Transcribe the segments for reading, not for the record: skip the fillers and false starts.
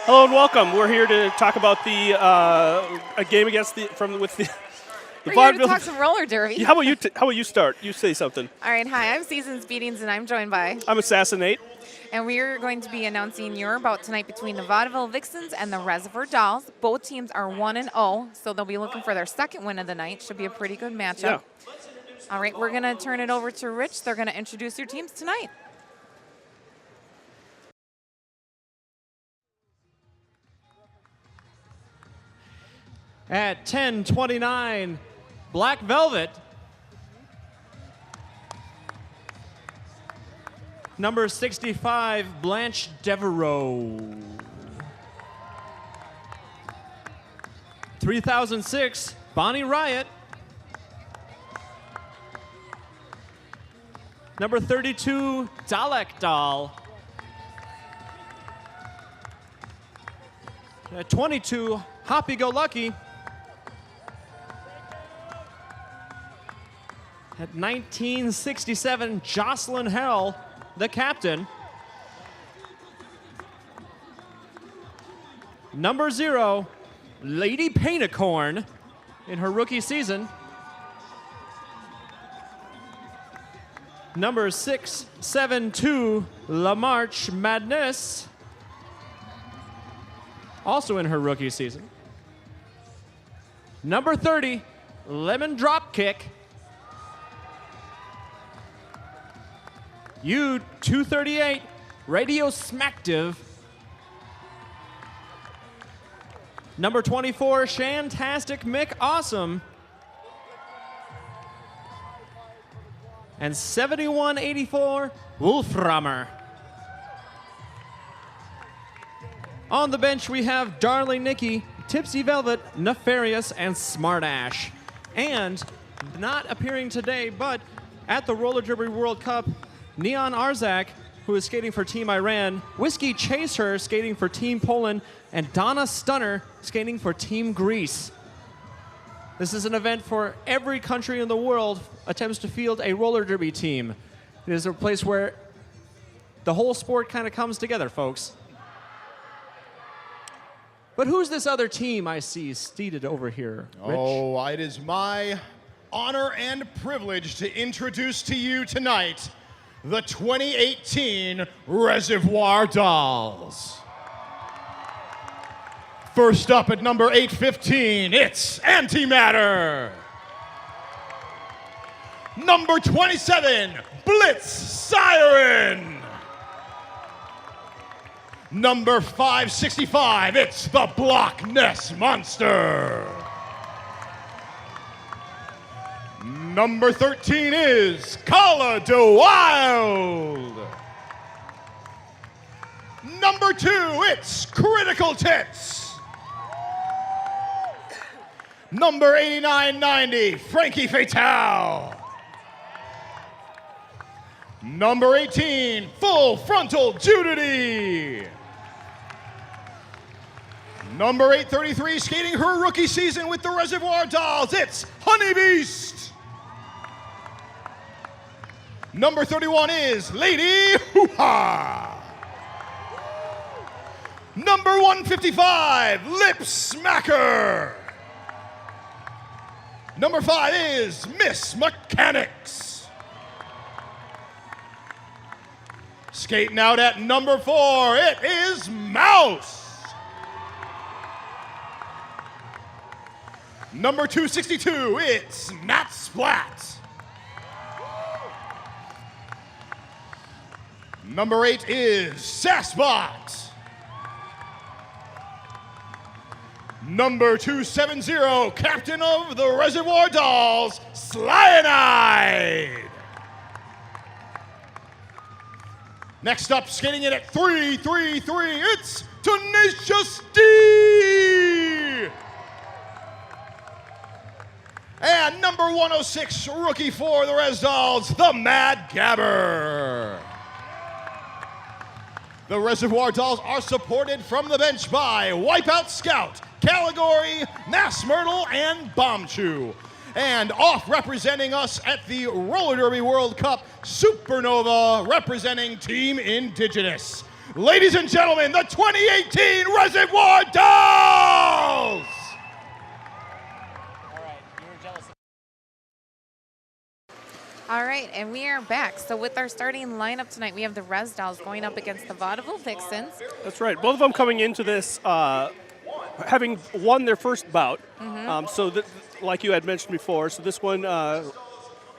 Hello and welcome. We're here to talk about the a game against the We're here to talk some roller derby. Yeah, how about you start? You say something. All right, hi, I'm Seasons Beatings, and I'm joined by... I'm Assassinate. And we're going to be announcing your bout tonight between the Vaudeville Vixens and the Reservoir Dolls. Both teams are 1-0, so they'll be looking for their second win of the night. Should be a pretty good matchup. Yeah. All right, we're going to turn it over to Rich. They're going to introduce your teams tonight. At 10:29, Black Velvet. Number 65, Blanche Devereaux. 3006, Bonnie Riot. Number 32, Dalek Doll. At 22, Hoppy Go Lucky. At 1967, Jocelyn Hell, the captain. Number 0, Lady Paint-A-Corn in her rookie season. Number 672, La Marche Madness, also in her rookie season. Number 30, Lemon Dropkick. U238, Radio Smackdiv. Number 24, Shantastic Mick Awesome. And 7184, Wolframmer. On the bench, we have Darling Nikki, Tipsy Velvet, Nefarious, and Smart Ash. And not appearing today, but at the Roller Derby World Cup, Neon Arzak, who is skating for Team Iran, Whiskey Chaser skating for Team Poland, and Donna Stunner skating for Team Greece. This is an event for every country in the world attempts to field a roller derby team. It is a place where the whole sport kind of comes together, folks. But who's this other team I see seated over here, Rich? Oh, it is my honor and privilege to introduce to you tonight the 2018 Reservoir Dolls. First up at number 815, it's Antimatter. Number 27, Blitz Siren. Number 565, it's the Block Ness Monster. Number 13 is Kala de Wild. Number 2, it's Critical Tits. Number 8990, Frankie Fatale. Number 18, Full Frontal Judity. Number 833, skating her rookie season with the Reservoir Dolls, it's Honey Beast. Number 31 is Lady Hoo-Ha. Number 155, Lip Smacker. Number 5 is Miss Mechanics. Skating out at number 4, it is Mouse. Number 262, it's Nat Splat. Number 8 is Sassbot. Number 270, captain of the Reservoir Dolls, Cyanide. Next up, skating in at 333, it's Tenacious D. And number 106, rookie for the Res Dolls, the Mad Gabber. The Reservoir Dolls are supported from the bench by Wipeout Scout, Caligori, Mass Myrtle, and Bomb Chew. And off representing us at the Roller Derby World Cup, Supernova representing Team Indigenous. Ladies and gentlemen, the 2018 Reservoir Dolls! All right, and we are back. So with our starting lineup tonight, we have the Res Dolls going up against the Vaudeville Vixens. That's right. Both of them coming into this having won their first bout. Like you had mentioned before, so this one,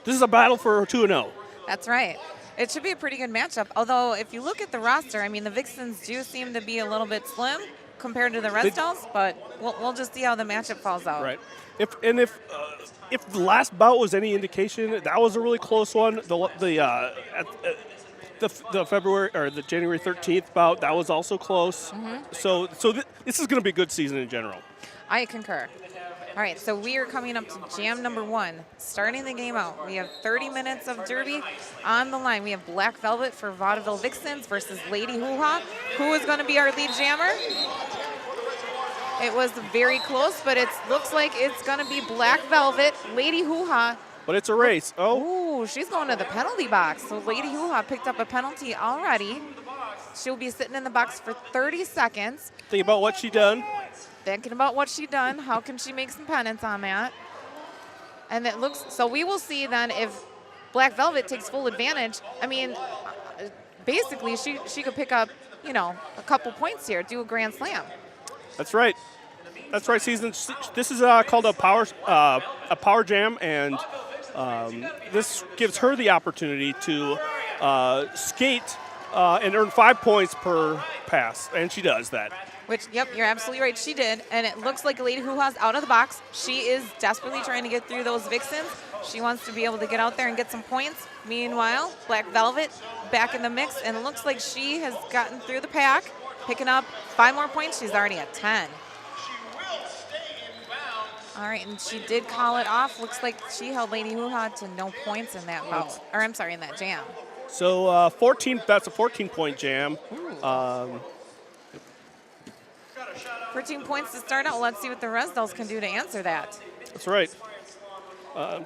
this is a battle for 2-0. That's right. It should be a pretty good matchup. Although, if you look at the roster, I mean, the Vixens do seem to be a little bit slim compared to the Res Dolls, but we'll just see how the matchup falls out. Right. If the last bout was any indication, that was a really close one. The February or the January 13th bout, that was also close. So this is going to be a good season in general. I concur. All right, so we are coming up to jam number 1. Starting the game out, we have 30 minutes of derby on the line. We have Black Velvet for Vaudeville Vixens versus Lady Hoo-Ha. Who is going to be our lead jammer? It was very close, but it looks like it's going to be Black Velvet, Lady Hoo-Ha. But it's a race. Oh. Ooh, she's going to the penalty box. So Lady Hoo-Ha picked up a penalty already. She'll be sitting in the box for 30 seconds. Think about what she done. Thinking about what she done. How can she make some penance on that? And it looks, so we will see then if Black Velvet takes full advantage. I mean, basically she could pick up, you know, a couple points here, do a grand slam. That's right. That's right, season. This is called a power jam, and this gives her the opportunity to skate and earn 5 points per pass, and she does that. Which, yep, you're absolutely right. She did, and it looks like Lady Hoo-Ha's out of the box. She is desperately trying to get through those Vixens. She wants to be able to get out there and get some points. Meanwhile, Black Velvet back in the mix, and it looks like she has gotten through the pack, picking up 5 more points. She's already at 10. All right, and she did call it off. Looks like she held Lady Hoo-Ha to no points in that bout, or I'm sorry, in that jam. So that's a 14-point jam. 14 points to start out. Let's see what the Res Dolls can do to answer that. That's right.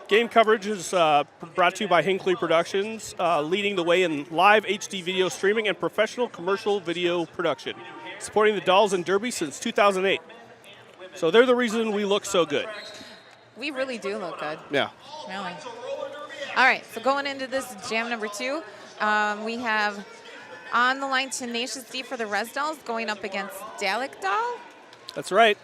Game coverage is brought to you by Hinckley Productions, leading the way in live HD video streaming and professional commercial video production, supporting the Dolls and Derby since 2008. So they're the reason we look so good. We really do look good. Yeah. Really. All right, so going into this jam number 2, we have on the line Tenacious D for the Res Dolls going up against Dalek Doll. That's right.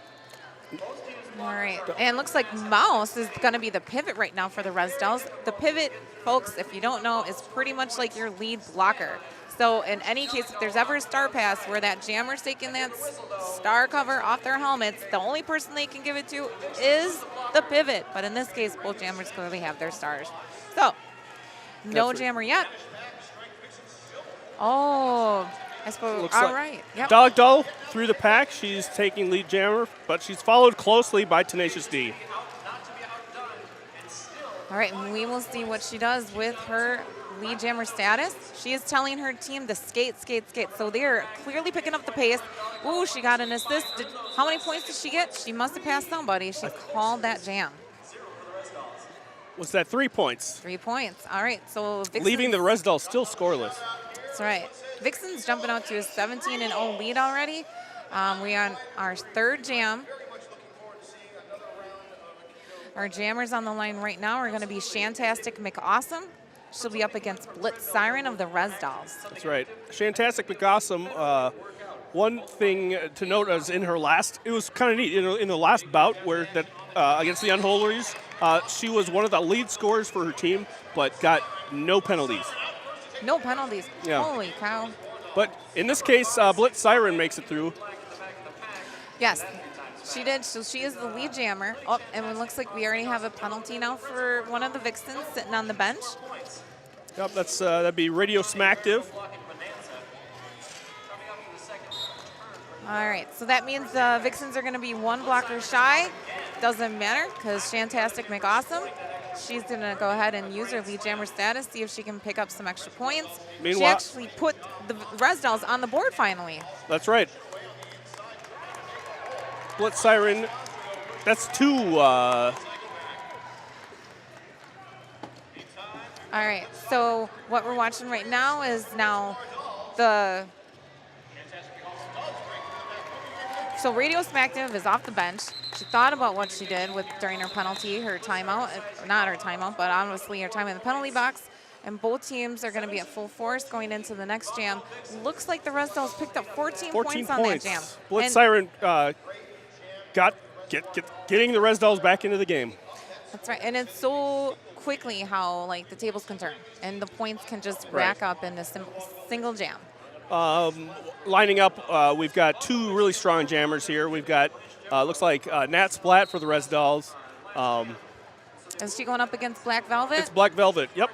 All right, and looks like Mouse is going to be the pivot right now for the Res Dolls. The pivot, folks, if you don't know, is pretty much like your lead blocker. So in any case, if there's ever a star pass where that jammer's taking that star cover off their helmets, the only person they can give it to is the pivot. But in this case, both jammers clearly have their stars. So, no jammer yet. Oh, I suppose, Looks all like right. Yep. Dalek Doll through the pack. She's taking lead jammer, but she's followed closely by Tenacious D. All right, and we will see what she does with her lead jammer status. She is telling her team to skate, skate, skate. So they're clearly picking up the pace. Ooh, she got an assist. How many points did she get? She must have passed somebody. She called that jam. Was that 3 points? 3 points. All right, so Vixens, Leaving the Res Dolls still scoreless. That's right. Vixens jumping out to a 17-0 lead already. We are on our 3rd jam. Our jammers on the line right now are going to be Shantastic McAwesome. She'll be up against Blitz Siren of the Res Dolls. That's right. Shantastic McAwesome, one thing to note is in her last, it was kind of neat, in the last bout where that against the Unholies, she was one of the lead scorers for her team, but got no penalties. No penalties. Yeah. Holy cow. But in this case, Blitz Siren makes it through. Yes, she did. So she is the lead jammer. Oh, and it looks like we already have a penalty now for one of the Vixens sitting on the bench. Yep, that'd be Radio Smacktive. All right, so that means the Vixens are going to be 1 blocker shy. Doesn't matter because Shantastic McAwesome, she's going to go ahead and use her lead jammer status, see if she can pick up some extra points. Meanwhile, she actually put the Res Dolls on the board finally. That's right. Blitz Siren, that's 2. All right, so what we're watching right now is now the So Radio Smackdown is off the bench. She thought about what she did during her penalty, her timeout. Not her timeout, but honestly her time in the penalty box. And both teams are going to be at full force going into the next jam. Looks like the Res Dolls picked up 14 points on that jam. Blitz Siren getting the Res Dolls back into the game. That's right. And it's so quickly how like the tables can turn and the points can just rack up in a single jam. Lining up, we've got two really strong jammers here. We've got, looks like Nat Splat for the Res Dolls. Is she going up against Black Velvet? It's Black Velvet, yep.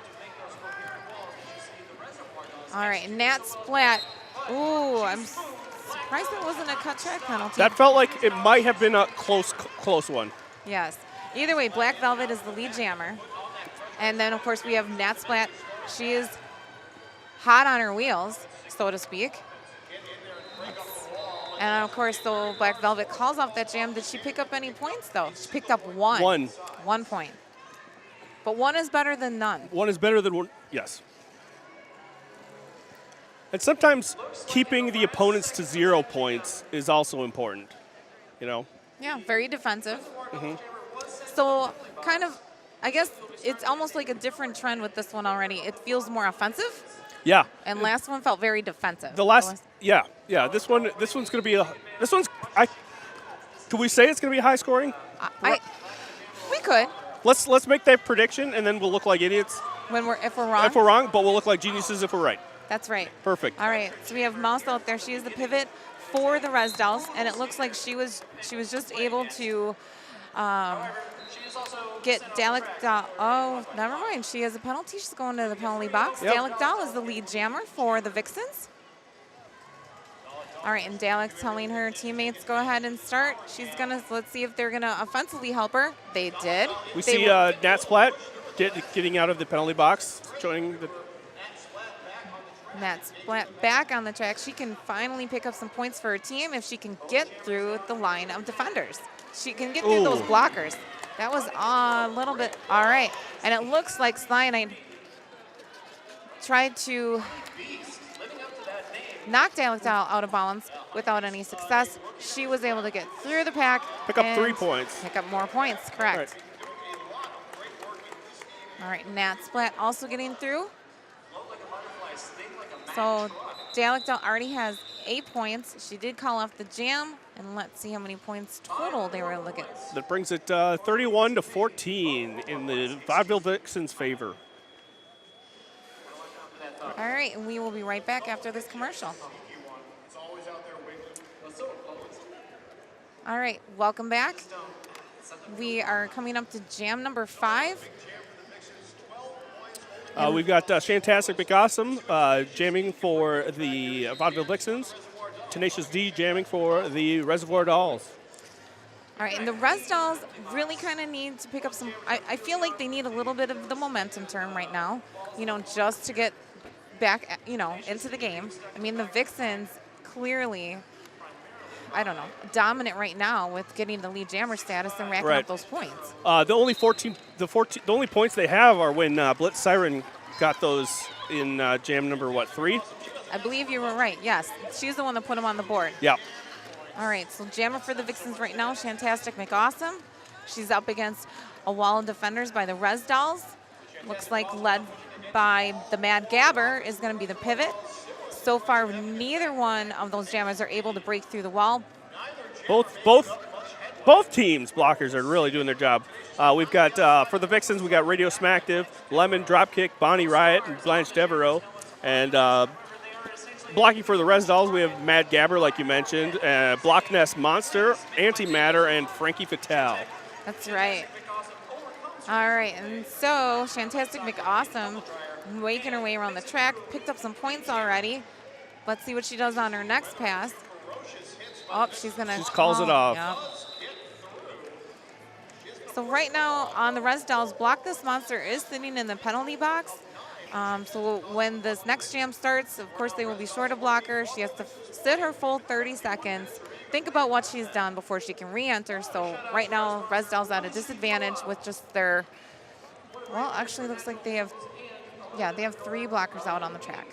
All right, Nat Splat. Ooh, I'm surprised that wasn't a cut track penalty. That felt like it might have been a close one. Yes. Either way, Black Velvet is the lead jammer. And then, of course, we have Nat Splat. She is hot on her wheels, so to speak. And, of course, though Black Velvet calls off that jam, did she pick up any points, though? She picked up one. 1 point. But one is better than none. One is better than one, yes. And sometimes keeping the opponents to 0 points is also important, you know? Yeah, very defensive. So kind of, I guess it's almost like a different trend with this one already. It feels more offensive. Yeah. And last one felt very defensive. Yeah. This one's going to be can we say it's going to be high scoring? We could. Let's make that prediction, and then we'll look like idiots If we're wrong. If we're wrong, but we'll look like geniuses if we're right. That's right. Perfect. All right. So we have Mouse out there. She is the pivot for the Res Dolls, and it looks like she was just able to get Dalek Doll. Oh, never mind. She has a penalty. She's going to the penalty box. Yep. Dalek Doll is the lead jammer for the Vixens. All right, and Dalek's telling her teammates, go ahead and start. Let's see if they're gonna offensively help her. They did. We see Nat Splat getting out of the penalty box, joining the. Nat Splat back on the track. She can finally pick up some points for her team if she can get through the line of defenders. She can get through those blockers. That was a little bit, all right. And it looks like Cyanide tried to knock Dalek Doll out of bounds without any success. She was able to get through the pack. Pick up 3 points. Pick up more points, correct. All right, Nat Splat also getting through. So Dalek Doll already has 8 points. She did call off the jam, and let's see how many points total they were able to get. That brings it 31-14 in the Vaudeville Vixens' favor. All right, and we will be right back after this commercial. All right, welcome back. We are coming up to jam number 5. We've got Shantastic McAwesome jamming for the Vaudeville Vixens. Tenacious D jamming for the Reservoir Dolls. All right, and the Res Dolls really kind of need to pick up some. I feel like they need a little bit of the momentum turn right now, just to get back, into the game. I mean, the Vixens clearly, dominant right now with getting the lead jammer status and racking up those points. The only points they have are when Blitz Siren got those in jam number 3? I believe you were right. Yes, she's the one that put them on the board. Yeah. All right, so jammer for the Vixens right now, Shantastic McAwesome. She's up against a wall of defenders by the Res Dolls. Looks like led by the Mad Gabber is going to be the pivot. So far, neither one of those jammers are able to break through the wall. Both teams' blockers are really doing their job. We've got, for the Vixens, we got Radio Smackdiv, Lemon, Dropkick, Bonnie Riot, and Blanche Devereaux. And blocking for the Res Dolls, we have Mad Gabber, like you mentioned, Block Nest Monster, Antimatter, and Frankie Fatale. That's right. All right, and so Shantastic McAwesome making her way around the track, picked up some points already. Let's see what she does on her next pass. Oh, she's going to just calls it off. Yep. So right now on the Res Dolls, Block This Monster is sitting in the penalty box. So when this next jam starts, of course, they will be short a blocker. She has to sit her full 30 seconds, think about what she's done before she can re-enter. So right now, Res Dolls at a disadvantage with just their, well, actually looks like they have 3 blockers out on the track.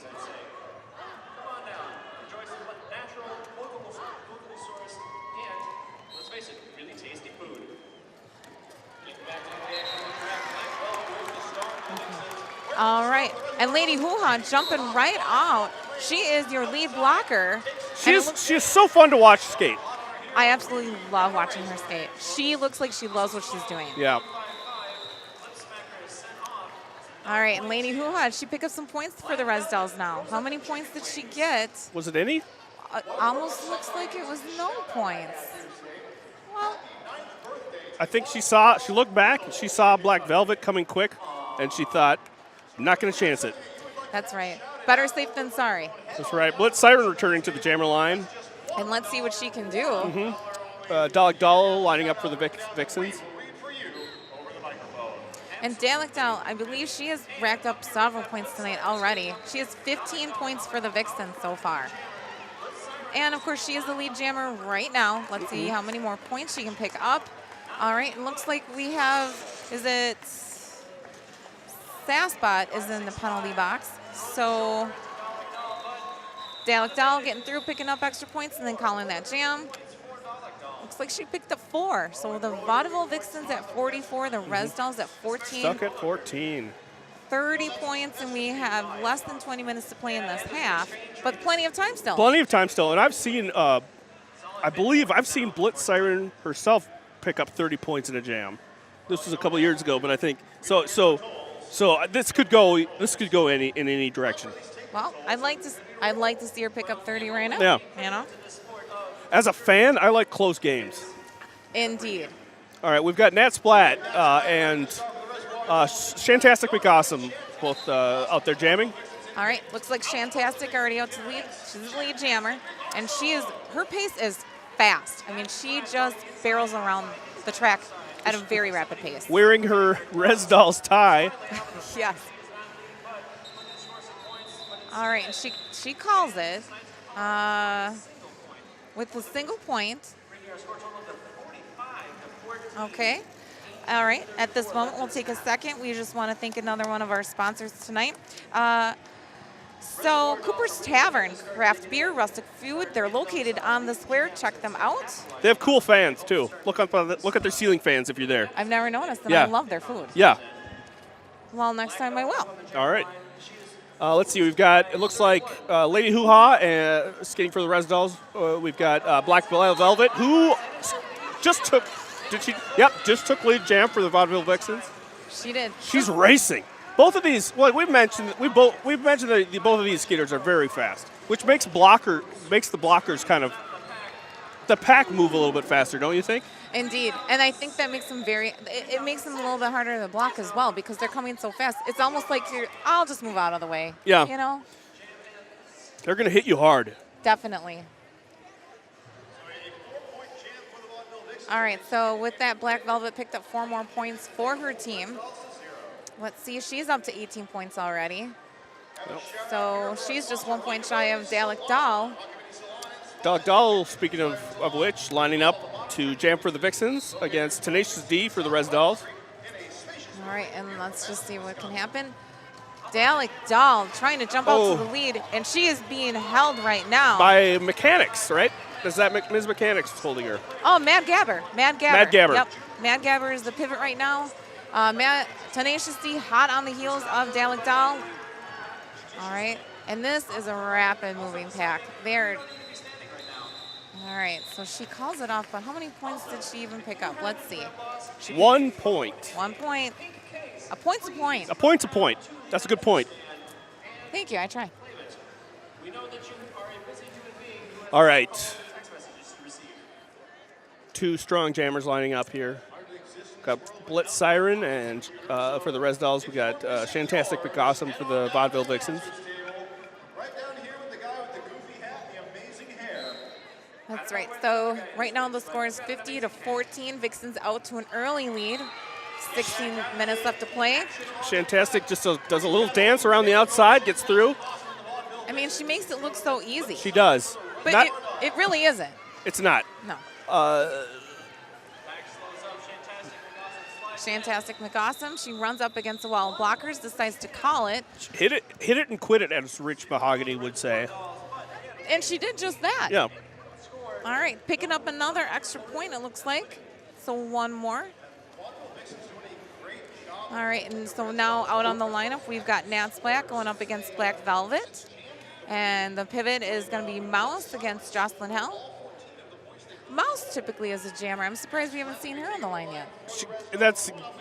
And Lady Hoo-Ha jumping right out. She is your lead blocker. She is so fun to watch skate. I absolutely love watching her skate. She looks like she loves what she's doing. Yeah. All right, and Lady Hoo-Ha, did she pick up some points for the Res Dolls now? How many points did she get? Was it any? Almost looks like it was no points. Well, I think she looked back, and she saw Black Velvet coming quick, and she thought, I'm not going to chance it. that's right. Better safe than sorry. That's right. Blitz Siren returning to the jammer line. And let's see what she can do. Dalek Doll lining up for the Vixens. And Dalek Doll, I believe she has racked up several points tonight already. She has 15 points for the Vixens so far. And, of course, she is the lead jammer right now. Let's see how many more points she can pick up. All right, it looks like we have, is it Sassbot is in the penalty box. So Dalek Doll getting through, picking up extra points, and then calling that jam. Looks like she picked up 4. So the Vaudeville Vixens at 44, the Res Dolls at 14. Stuck at 14. 30 points, and we have less than 20 minutes to play in this half, but plenty of time still. Plenty of time still. And I've seen, I believe I've seen Blitz Siren herself pick up 30 points in a jam. This was a couple years ago, but I think, so this could go in any direction. Well, I'd like to see her pick up 30 right now. Yeah. You know? As a fan, I like close games. Indeed. All right, we've got Nat Splat and Shantastic McAwesome both out there jamming. All right, looks like Shantastic already out to lead. She's the lead jammer, and her pace is fast. I mean, she just barrels around the track at a very rapid pace. Wearing her Res Dolls tie. Yes. All right, and she calls it with a single point. Okay. All right. At this moment, we'll take a second. We just want to thank another one of our sponsors tonight. So Cooper's Tavern, craft beer, rustic food. They're located on the square. Check them out. They have cool fans too. Look at their ceiling fans if you're there. I've never noticed, and Yeah. I love their food. Yeah. Well, next time I will. All right. Let's see. We've got, it looks like Lady Hoo-Ha skating for the Res Dolls. We've got Black Velvet, who just took, just took lead jam for the Vaudeville Vixens. She did. She's racing. Both of these, well, we've mentioned that both of these skaters are very fast, which makes the blockers kind of, the pack move a little bit faster, don't you think? Indeed, and I think that makes them it makes them a little bit harder to block as well because they're coming so fast. It's almost like I'll just move out of the way. Yeah. You know? They're going to hit you hard. Definitely. All right, so with that, Black Velvet picked up 4 more points for her team. Let's see, she's up to 18 points already. Yep. So she's just 1 point shy of Dalek Doll. Dalek Doll, speaking of which, lining up to jam for the Vixens against Tenacious D for the Res Dolls. All right, and let's just see what can happen. Dalek Doll trying to jump out to the lead, and she is being held right now. By Mechanics, right? Is that Ms. Mechanics holding her? Oh, Mad Gabber. Mad Gabber. Yep, Mad Gabber is the pivot right now. Tenacious D hot on the heels of Dalek Doll. All right, and this is a rapid moving pack. All right, so she calls it off, but how many points did she even pick up? Let's see. 1 point. 1 point. A point's a point. A point's a point. That's a good point. Thank you, I try. All right. 2 strong jammers lining up here. Got Blitz Siren, and for the Res Dolls, we got Shantastic McAwesome for the Vaudeville Vixens. That's right. So right now the score is 50-14. Vixens out to an early lead. 16 minutes left to play. Shantastic just does a little dance around the outside, gets through. I mean, she makes it look so easy. She does. But it really isn't. It's not. No. Shantastic McAwesome, she runs up against the wall of blockers, decides to call it. Hit it and quit it, as Rich Mahogany would say. And she did just that. Yeah. All right, picking up another extra point, it looks like. So 1 more. All right, and so now out on the lineup, we've got Nat Splat going up against Black Velvet. And the pivot is going to be Mouse against Jocelyn Hell. Mouse typically is a jammer. I'm surprised we haven't seen her on the line yet.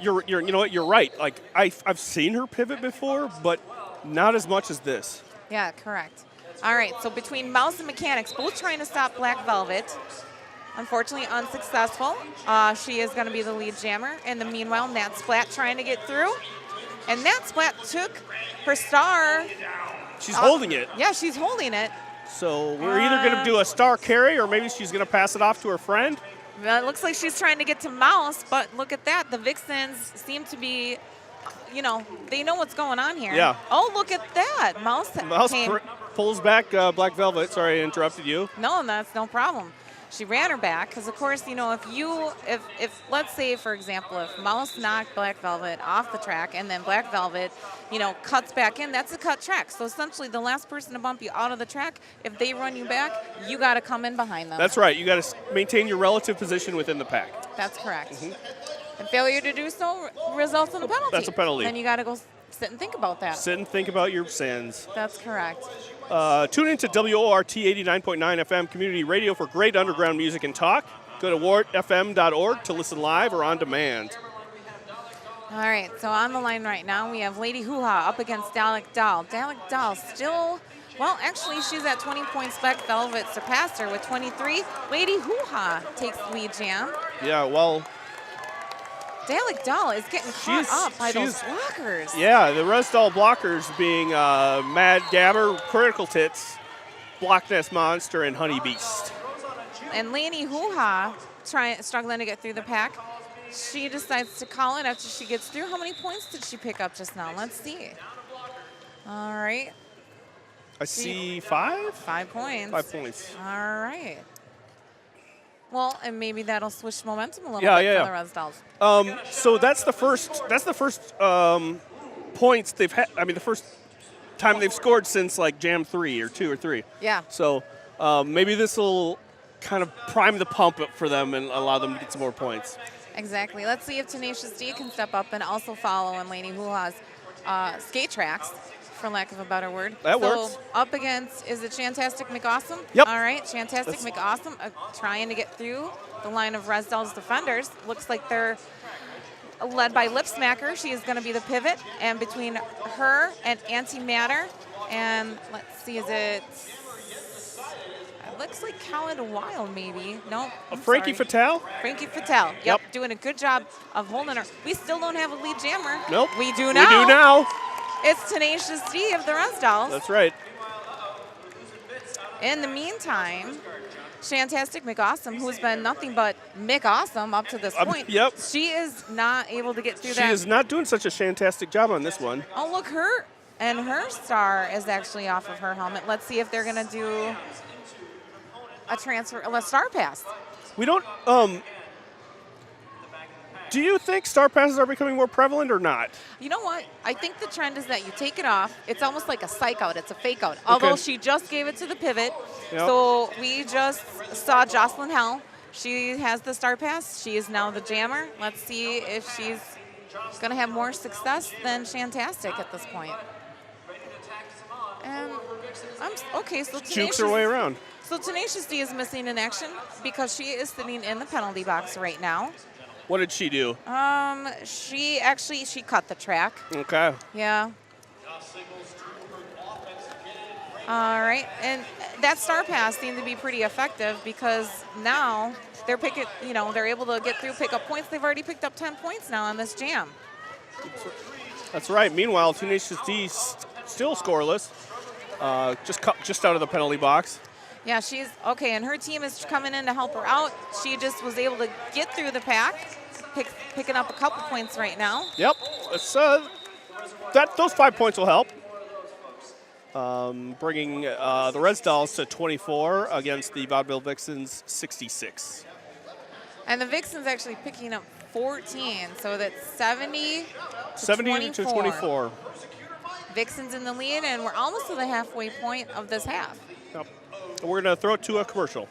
You know what? You're right. Like I've seen her pivot before, but not as much as this. Yeah, correct. All right, so between Mouse and Mechanics, both trying to stop Black Velvet. Unfortunately, unsuccessful. She is going to be the lead jammer. In the meanwhile, Nat Splat trying to get through. And Nat Splat took her star. She's holding it. Yeah, she's holding it. So we're either going to do a star carry or maybe she's going to pass it off to her friend. Well, it looks like she's trying to get to Mouse, but look at that. The Vixens seem to be, they know what's going on here. Yeah. Oh, look at that. Mouse pulls back Black Velvet. Sorry, I interrupted you. No, that's no problem. She ran her back because, of course, if let's say, for example, if Mouse knocked Black Velvet off the track and then Black Velvet, cuts back in, that's a cut track. So essentially, the last person to bump you out of the track, if they run you back, you got to come in behind them. That's right. You got to maintain your relative position within the pack. That's correct. And failure to do so results in a penalty. That's a penalty. Then you got to go sit and think about that. Sit and think about your sins. That's correct. Tune into WORT 89.9 FM Community Radio for great underground music and talk. Go to wartfm.org to listen live or on demand. All right, so on the line right now, we have Lady Hoo-Ha up against Dalek Doll. Dalek Doll still, well, actually, she's at 20 points. Black Velvet surpassed her with 23. Lady Hoo-Ha takes the lead jam. Yeah, well, Dalek Doll is getting caught up by those blockers. Yeah, the Res Doll blockers being Mad Gabber, Critical Tits, Block Nest Monster, and Honey Beast. And Lady Hoo-Ha struggling to get through the pack. She decides to call it after she gets through. How many points did she pick up just now? Let's see. All right. I see 5? 5 points. 5 points. All right. Well, and maybe that'll switch momentum a little bit for the Res Dolls. So that's the first points they've had. I mean, the first time they've scored since like Jam 3 or 2 or 3. Yeah. So maybe this will kind of prime the pump up for them and allow them to get some more points. Exactly. Let's see if Tenacious D can step up and also follow in Lady Hoo-Ha's skate tracks, for lack of a better word. That works. Up against, is it Shantastic McAwesome? Yep. All right, Shantastic McAwesome trying to get through the line of Res Dolls defenders. Looks like they're led by Lip Smacker. She is going to be the pivot. And between her and Antimatter, and let's see, it looks like Khaled Wild, maybe. No, Frankie Fatale? Frankie Fatale. Yep, doing a good job of holding her. We still don't have a lead jammer. Nope. We do now. We do now. It's Tenacious D of the Res Dolls. That's right. In the meantime, Shantastic McAwesome, who's been nothing but McAwesome up to this point. Yep. She is not able to get through She that. is not doing such a fantastic job on this one. Oh, look, her star is actually off of her helmet. Let's see if they're going to do a star pass. We don't, do you think star passes are becoming more prevalent or not? You know what? I think the trend is that you take it off. It's almost like a psych out. It's a fake out. Although she just gave it to the pivot. Yep. So we just saw Jocelyn Hell. She has the star pass. She is now the jammer. Let's see if she's going to have more success than Shantastic at this point. And so Jukes her way around. So Tenacious D is missing in action because she is sitting in the penalty box right now. What did she do? She cut the track. Okay. Yeah. All right, and that star pass seemed to be pretty effective because now they're able to get through, pick up points. They've already picked up 10 points now on this jam. That's right. Meanwhile, Tenacious D still scoreless, just out of the penalty box. Yeah, she's okay, and her team is coming in to help her out. She just was able to get through the pack, picking up a couple points right now. Yep, those 5 points will help. Bringing the Res Dolls to 24 against the Vaudeville Vixens 66. And the Vixens actually picking up 14, so that's 70 to 24. Vixens in the lead, and we're almost to the halfway point of this half. Yep. We're going to throw it to a commercial.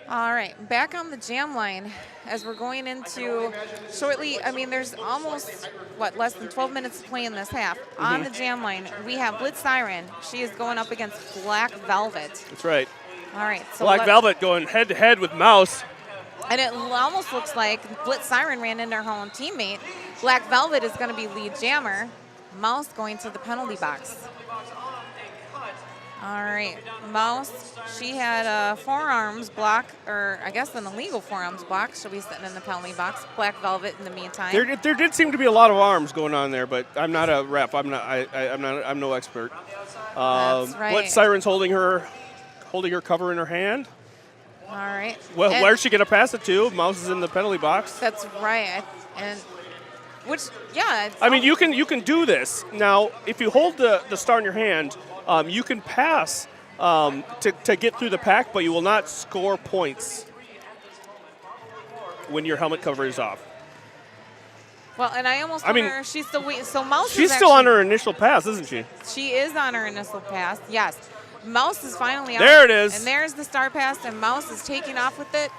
All right, back on the jam line as we're going into shortly. I mean, there's almost, less than 12 minutes to play in this half. On the jam line, we have Blitz Siren. She is going up against Black Velvet. That's right. All right. So Black Velvet going head-to-head with Mouse. And it almost looks like Blitz Siren ran into her own teammate. Black Velvet is going to be lead jammer. Mouse going to the penalty box. All right, Mouse, she had a forearms block, or I guess an illegal forearms block. She'll be sitting in the penalty box. Black Velvet in the meantime. There did seem to be a lot of arms going on there, but I'm not a ref. I'm no expert. That's right. Blitz Siren's holding her cover in her hand. All right. Well, where's she gonna pass it to? Mouse is in the penalty box. That's right. And which, yeah. I mean, you can do this now. If you hold the star in your hand, you can pass to get through the pack, but you will not score points when your helmet cover is off. Well, and I almost wonder, she's still waiting. So Mouse she's still on her initial pass, isn't she? She is on her initial pass, yes. Mouse is finally out. There it is. And there's the star pass, and Mouse is taking off with it,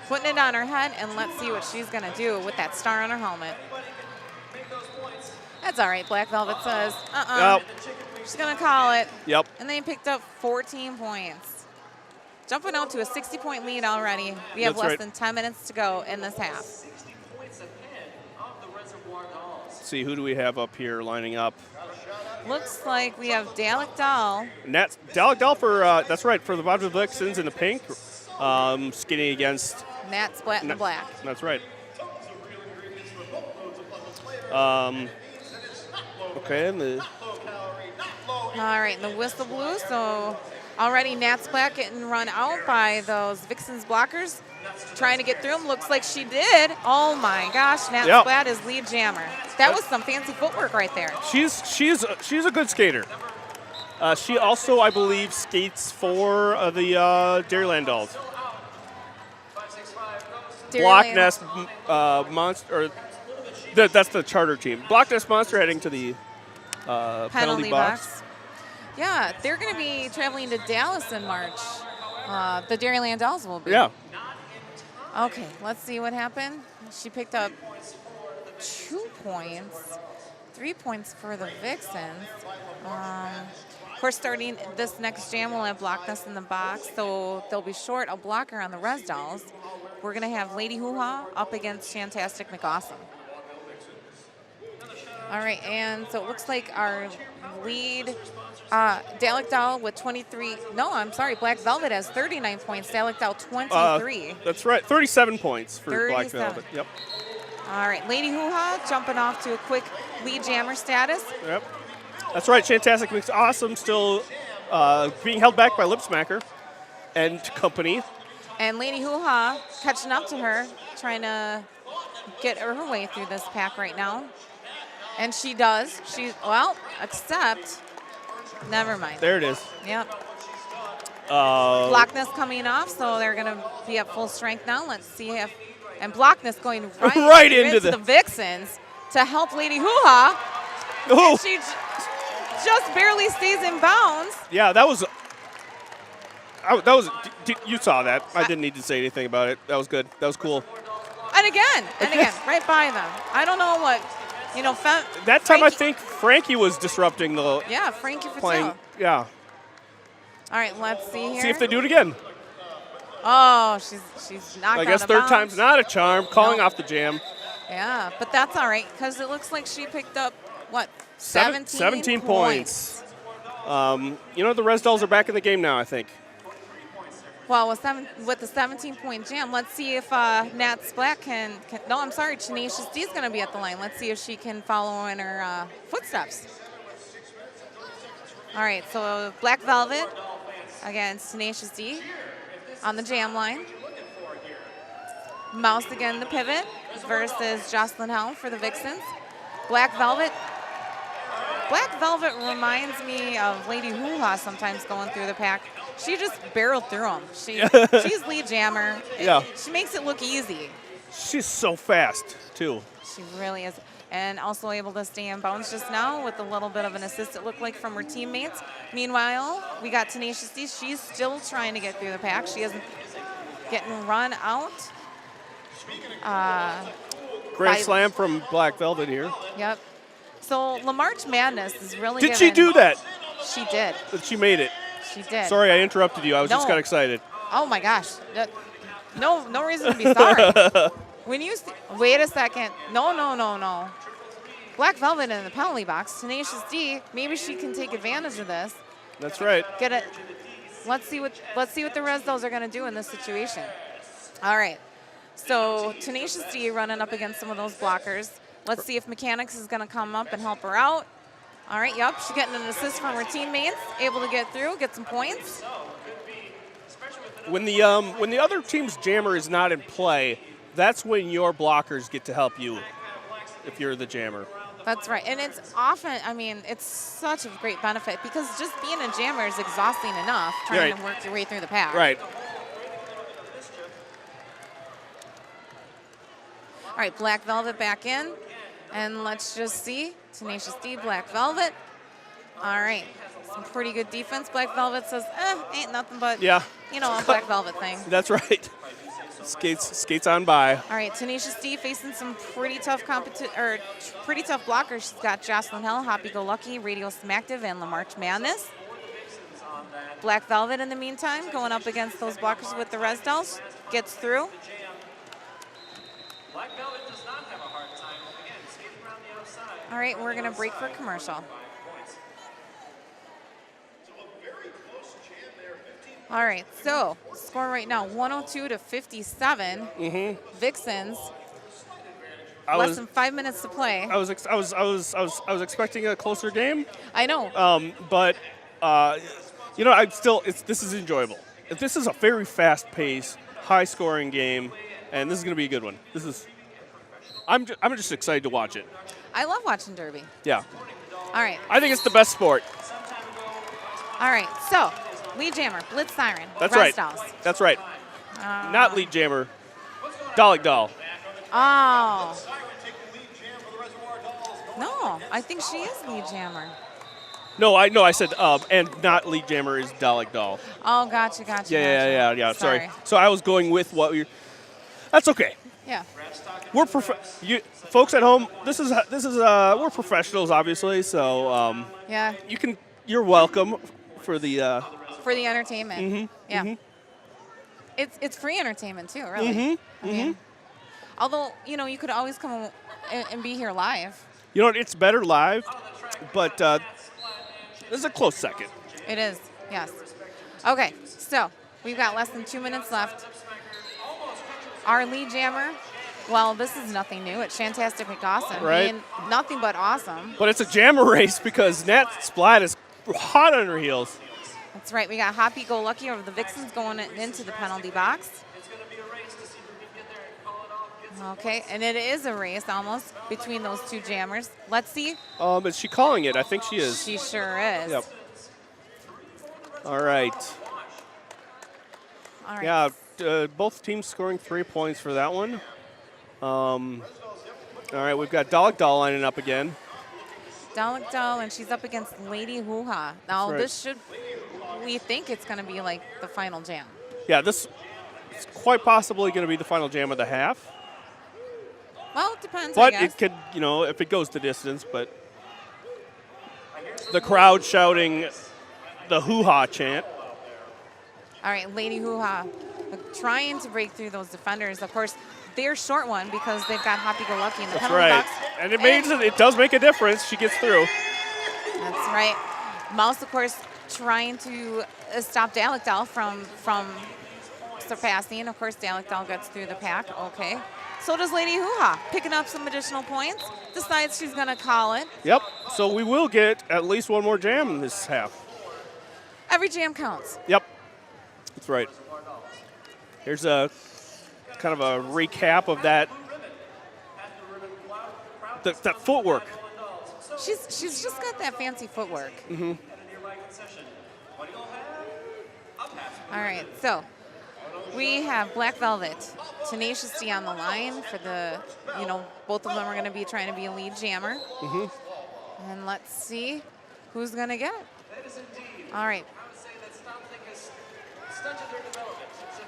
putting it on her head, and let's see what she's going to do with that star on her helmet. That's all right, Black Velvet says. Yep. She's going to call it. Yep. And they picked up 14 points. Jumping out to a 60-point lead already. We have less than 10 minutes to go in this half. Let's see, who do we have up here lining up? Looks like we have Dalek Doll. Dalek Doll for, that's right, for the Vaudeville Vixens in the pink, skating against Nat Splat in the black. That's right. Okay, and all right, and the whistle blew, so already Nat Splat getting run out by those Vixens blockers. Trying to get through them. Looks like she did. Oh my gosh, Nat Splat is lead jammer. That was some fancy footwork right there. She's a good skater. She also, I believe, skates for the Dairyland Dolls. Block Nest Monster, that's the charter team. Block Nest Monster heading to the penalty box. Yeah, they're going to be traveling to Dallas in March. The Dairyland Dolls will be. Yeah. Okay, let's see what happened. She picked up 2 points, 3 points for the Vixens. Of course, starting this next jam, we'll have Block Nest in the box, so they'll be short a blocker on the Res Dolls. We're going to have Lady Hoo-Ha up against Fantastic McAwesome. All right, and so it looks like our lead, Dalek Doll with 23. No, I'm sorry, Black Velvet has 39 points. Dalek Doll 23. That's right, 37 points for Black Velvet. Yep. All right, Lady Hoo-Ha jumping off to a quick lead jammer status. Yep. That's right, Fantastic McAwesome still being held back by Lipsmacker and company. And Lady Hoo-Ha catching up to her, trying to get her way through this pack right now. And she does. Except, never mind. There it is. Yep. Block Nest coming off, so they're going to be at full strength now. Let's see if, and Block Nest going right into the Vixens to help Lady Hoo-Ha. Oh. And she just barely stays in bounds. Yeah, that was, you saw that. I didn't need to say anything about it. That was good. That was cool. And again, right by them. I don't know what. That time I think Frankie was disrupting the. Yeah, Frankie playing. Yeah. All right, let's see here. See if they do it again. Oh, she's knocked out of bounds. I guess third time's not a charm. Calling off the jam. Yeah, but that's all right because it looks like she picked up what 17 points. The Res Dolls are back in the game now, I think. Well, with the 17-point jam, let's see if Nat Splat can. No, I'm sorry, Tenacious D is going to be at the line. Let's see if she can follow in her footsteps. All right, so Black Velvet against Tenacious D on the jam line. Mouse again the pivot versus Jocelyn Helm for the Vixens. Black Velvet reminds me of Lady Hoo-Ha sometimes going through the pack. She just barreled through them. She's lead jammer. Yeah. She makes it look easy. She's so fast, too. She really is. And also able to stay in bounds just now with a little bit of an assist, it looked like, from her teammates. Meanwhile, we got Tenacious D. She's still trying to get through the pack. She hasn't. getting run out. Grand slam from Black Velvet here. Yep. So La March Madness is really Did she do that? She did. She made it. She did. Sorry, I interrupted you. I was just No. got excited. Oh my gosh. No reason to be sorry. When you wait a second. No. Black Velvet in the penalty box. Tenacious D. Maybe she can take advantage of this. That's right. Get it. Let's see what the Res Dolls are going to do in this situation. All right. So Tenacious D running up against some of those blockers. Let's see if Mechanics is going to come up and help her out. All right, yep, she's getting an assist from her teammates, able to get through, get some points. When the other team's jammer is not in play, that's when your blockers get to help you if you're the jammer. That's right, and it's often, I mean, it's such a great benefit because just being a jammer is exhausting enough trying to work your way through the pack. Right. All right, Black Velvet back in, and let's just see. Tenacious D, Black Velvet. All right, some pretty good defense. Black Velvet says, ain't nothing but, a Black Velvet thing. That's right. Skates on by. All right, Tenacious D facing some pretty tough pretty tough blockers. She's got Jocelyn Hill, Happy Go Lucky, Radio Smacktive, and La March Madness. Black Velvet, in the meantime, going up against those blockers with the Res Dolls, gets through. Black Velvet does not have a hard time, again, skating around the outside. All right, we're going to break for a commercial. All right, so score right now 102-57. Vixens. Less than 5 minutes to play. I was expecting a closer game. I know. But this is enjoyable. This is a very fast-paced, high-scoring game, and this is going to be a good one. I'm just excited to watch it. I love watching Derby. Yeah. All right. I think it's the best sport. All right, so lead jammer, Blitz Siren, That's Res right. Dolls. That's right. Not lead jammer, Dalek Doll. Oh. No, I think she is lead jammer. No, I said and not lead jammer is Dalek Doll. Oh, gotcha. Yeah. Sorry. So I was going with what you're. That's okay. Yeah. We're folks at home. This is we're professionals, obviously. So Yeah. You're welcome for the. For the entertainment. Yeah. It's free entertainment too, really. I mean, although you could always come and be here live. It's better live, but this is a close second. It is. Yes. Okay. So we've got less than 2 minutes left. Our lead jammer. Well, this is nothing new. It's Shantastic McDawson. Right. Being nothing but awesome. But it's a jammer race because Nat Splat is hot on her heels. That's right. We got Happy Go Lucky of the Vixens going into the penalty box. Okay, and it is a race almost between those two jammers. Let's see. Is she calling it? I think she is. She sure is. Yep. All right. All right. Yeah, both teams scoring 3 points for that one. All right, we've got Dalek Doll lining up again. Dalek Doll, and she's up against Lady Hoo-Ha. Now, we think it's going to be like the final jam. Yeah, this is quite possibly going to be the final jam of the half. Well, it depends, But I guess. it could, if it goes the distance, but the crowd shouting the hoo-ha chant. All right, Lady Hoo-Ha trying to break through those defenders. Of course, they're short one because they've got Happy Go Lucky in the That's penalty right. box. And it does make a difference. She gets through. That's right. Mouse, of course, trying to stop Dalek Doll from surpassing. Of course, Dalek Doll gets through the pack. Okay. So does Lady Hoo-Ha, picking up some additional points. Decides she's going to call it. Yep. So we will get at least one more jam in this half. Every jam counts. Yep. That's right. Here's a kind of a recap of that footwork. She's just got that fancy footwork. All right, so we have Black Velvet, Tenacious D on the line for the, both of them are going to be trying to be a lead jammer. And let's see who's going to get it. All right.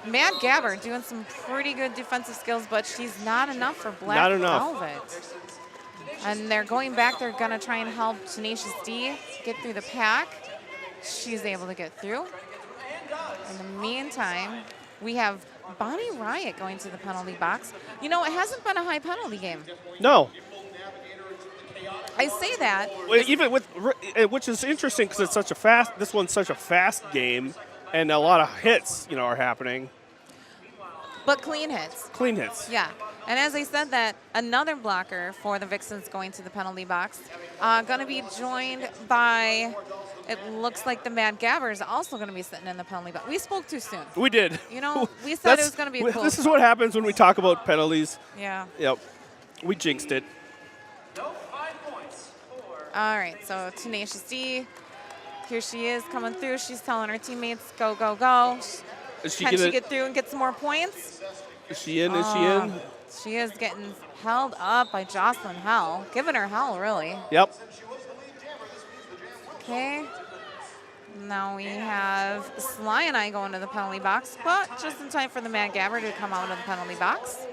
Mad Gabber doing some pretty good defensive skills, but she's not enough for Black Not enough. Velvet. And they're going back. They're going to try and help Tenacious D get through the pack. She's able to get through. In the meantime, we have Bonnie Riot going to the penalty box. You know, it hasn't been a high penalty game. No. I say that. Well, even with, which is interesting because it's such a fast. This one's such a fast game, and a lot of hits, are happening. But clean hits. Clean hits. Yeah. And as I said that, another blocker for the Vixens going to the penalty box. Going to be joined by, it looks like the Mad Gabber is also going to be sitting in the penalty box. We spoke too soon. We did. We said it was going to be a close This is what happens when we talk about penalties. Yeah. Yep. We jinxed it. No 5 points for All right, so Tenacious D, here she is coming through. She's telling her teammates, go, go, go. Is she Can gonna? she get through and get some more points? Is she in? Is she in? She is getting held up by Jocelyn Hell, giving her hell, really. Yep. Okay. Now we have Sly and I going to the penalty box, but just in time for the Mad Gabber to come out of the penalty box.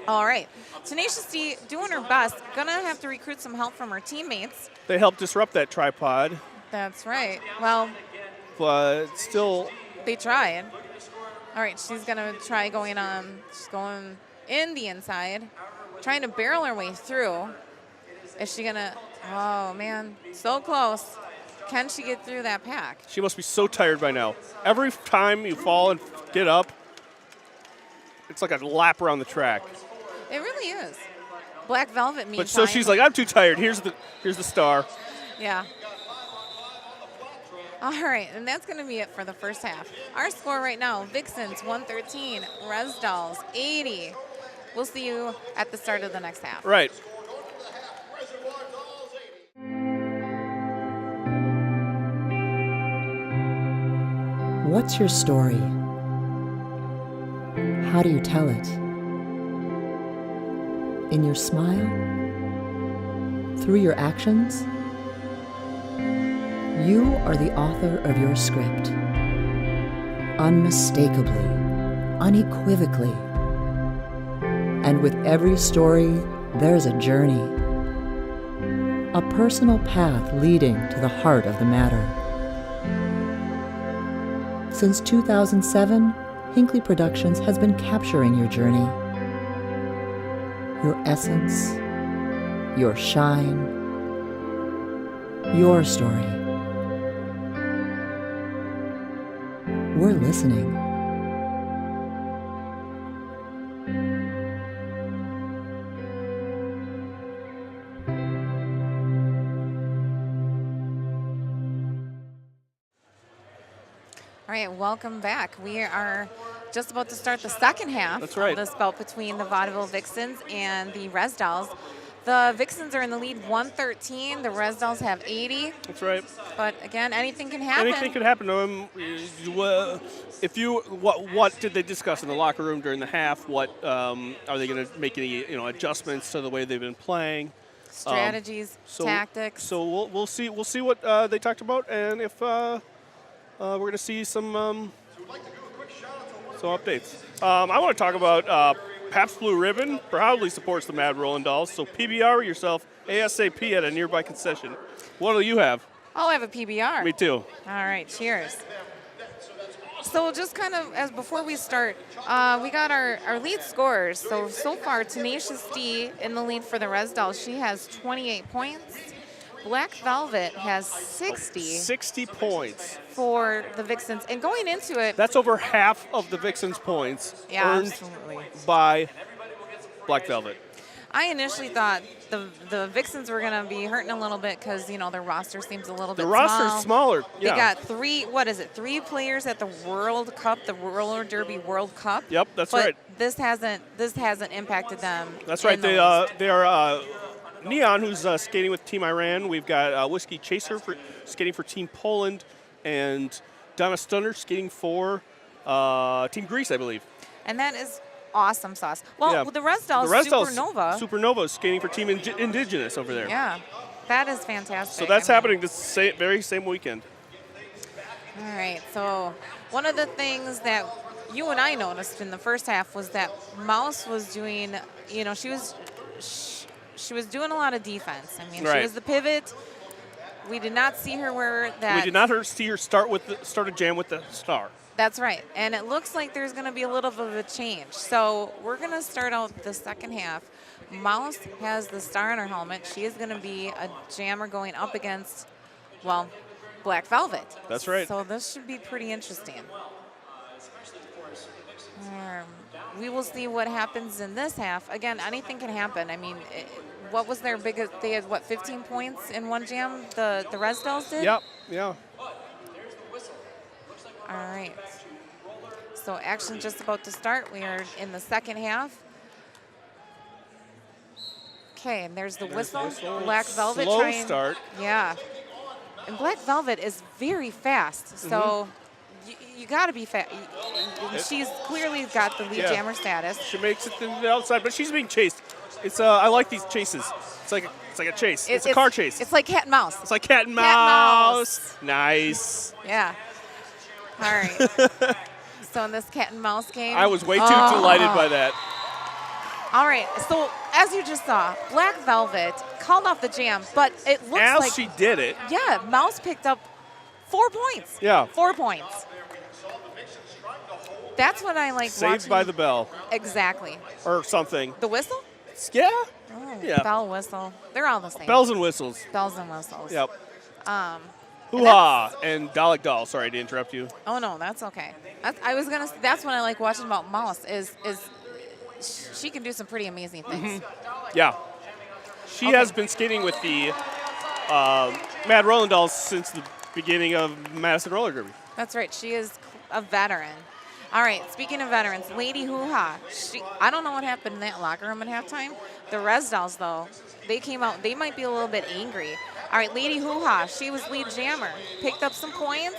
All right. Tenacious D doing her best. Gonna have to recruit some help from her teammates. They helped disrupt that tripod, That's right. Well, but still. they tried. All right, she's gonna try going on. She's going in the inside, trying to barrel her way through. Is she gonna? Oh man, so close. Can she get through that pack? She must be so tired by now. Every time you fall and get up, it's like a lap around the track. It really is. Black Velvet meantime. But so she's like, I'm too tired. Here's the star. Yeah. All right, and that's going to be it for the first half. Our score right now, Vixens 113, Res Dolls 80. We'll see you at the start of the next half. Right. What's your story? How do you tell it? In your smile? Through your actions? You are the author of your script. Unmistakably, unequivocally. And with every story, there's a journey. A personal path leading to the heart of the matter. Since 2007, Hinckley Productions has been capturing your journey. Your essence, your shine, your story. We're listening. All right, welcome back. We are just about to start the second half That's right. of this bout between the Vaudeville Vixens and the Res Dolls. The Vixens are in the lead 113. The Res Dolls have 80. That's right. But again, anything can happen. Anything could happen to them. What did they discuss in the locker room during the half? What are they going to make any adjustments to the way they've been playing? Strategies, tactics. So we'll see what they talked about, and if we're going to see some updates. I want to talk about Pabst Blue Ribbon proudly supports the Mad Rollin' Dolls. So PBR yourself ASAP at a nearby concession. What do you have? I'll have a PBR. Me too. All right, cheers. So just kind of as before we start, we got our lead scorers. So far, Tenacious D in the lead for the Res Dolls. She has 28 points. Black Velvet has 60. 60 points. For the Vixens. And going into it. That's over half of the Vixens' points earned absolutely. by Black Velvet. I initially thought the Vixens were going to be hurting a little bit because, their roster seems a little bit The small. roster's smaller. Yeah. They got three players at the World Cup, the Roller Derby World Cup. Yep, that's but right. This hasn't impacted them. That's right. They are Neon, who's skating with Team Iran. We've got Whiskey Chaser skating for Team Poland, and Donna Stunner skating for Team Greece, I believe. And that is awesome sauce. Well, the Res Dolls, Supernova is skating for Team Indigenous over there. Yeah, that is fantastic. So that's happening this very same weekend. All right, so one of the things that you and I noticed in the first half was that Mouse was doing, she was doing a lot of defense. I mean, she Right. was the pivot. We did not see her where that. We did not see her start a jam with the star. That's right. And it looks like there's going to be a little bit of a change. So we're going to start out the second half. Mouse has the star on her helmet. She is going to be a jammer going up against, well, Black Velvet. That's right. So this should be pretty interesting. We will see what happens in this half. Again, anything can happen. I mean, what was their biggest? They had, 15 points in one jam? The Res Dolls did? Yep, yeah. All right. So action just about to start. We are in the second half. Okay, and there's the whistle. Black Velvet Slow trying. start. Yeah. And Black Velvet is very fast. So you got to be fast. She's clearly got the lead jammer status. She makes it to the outside, but she's being chased. It's I like these chases. It's like a chase. It's a car chase. It's like cat and mouse. It's like cat and Cat and mouse. Nice. Yeah. All right. So in this cat and mouse game. I was way too delighted by that. All right. So as you just saw, Black Velvet called off the jam, but it looks As like she did it. Yeah, Mouse picked up 4 points. Yeah. 4 points. That's what I like Saved watching. by the bell. Exactly. Or something. The whistle? Yeah. Oh, Yeah. bell, whistle. They're all the same. Bells and whistles. Bells and whistles. Yep. And Hoo-ha. And Dalek Doll. Sorry to interrupt you. Oh no, that's okay. That's what I like watching about Mouse is she can do some pretty amazing things. Yeah. She has been skating with the Mad Rolling Dolls since the beginning of Madison Roller Derby. That's right. She is a veteran. All right. Speaking of veterans, Lady Hoo-Ha. I don't know what happened in that locker room at halftime. The Res Dolls, though, they came out. They might be a little bit angry. All right. Lady Hoo-Ha. She was lead jammer. Picked up some points.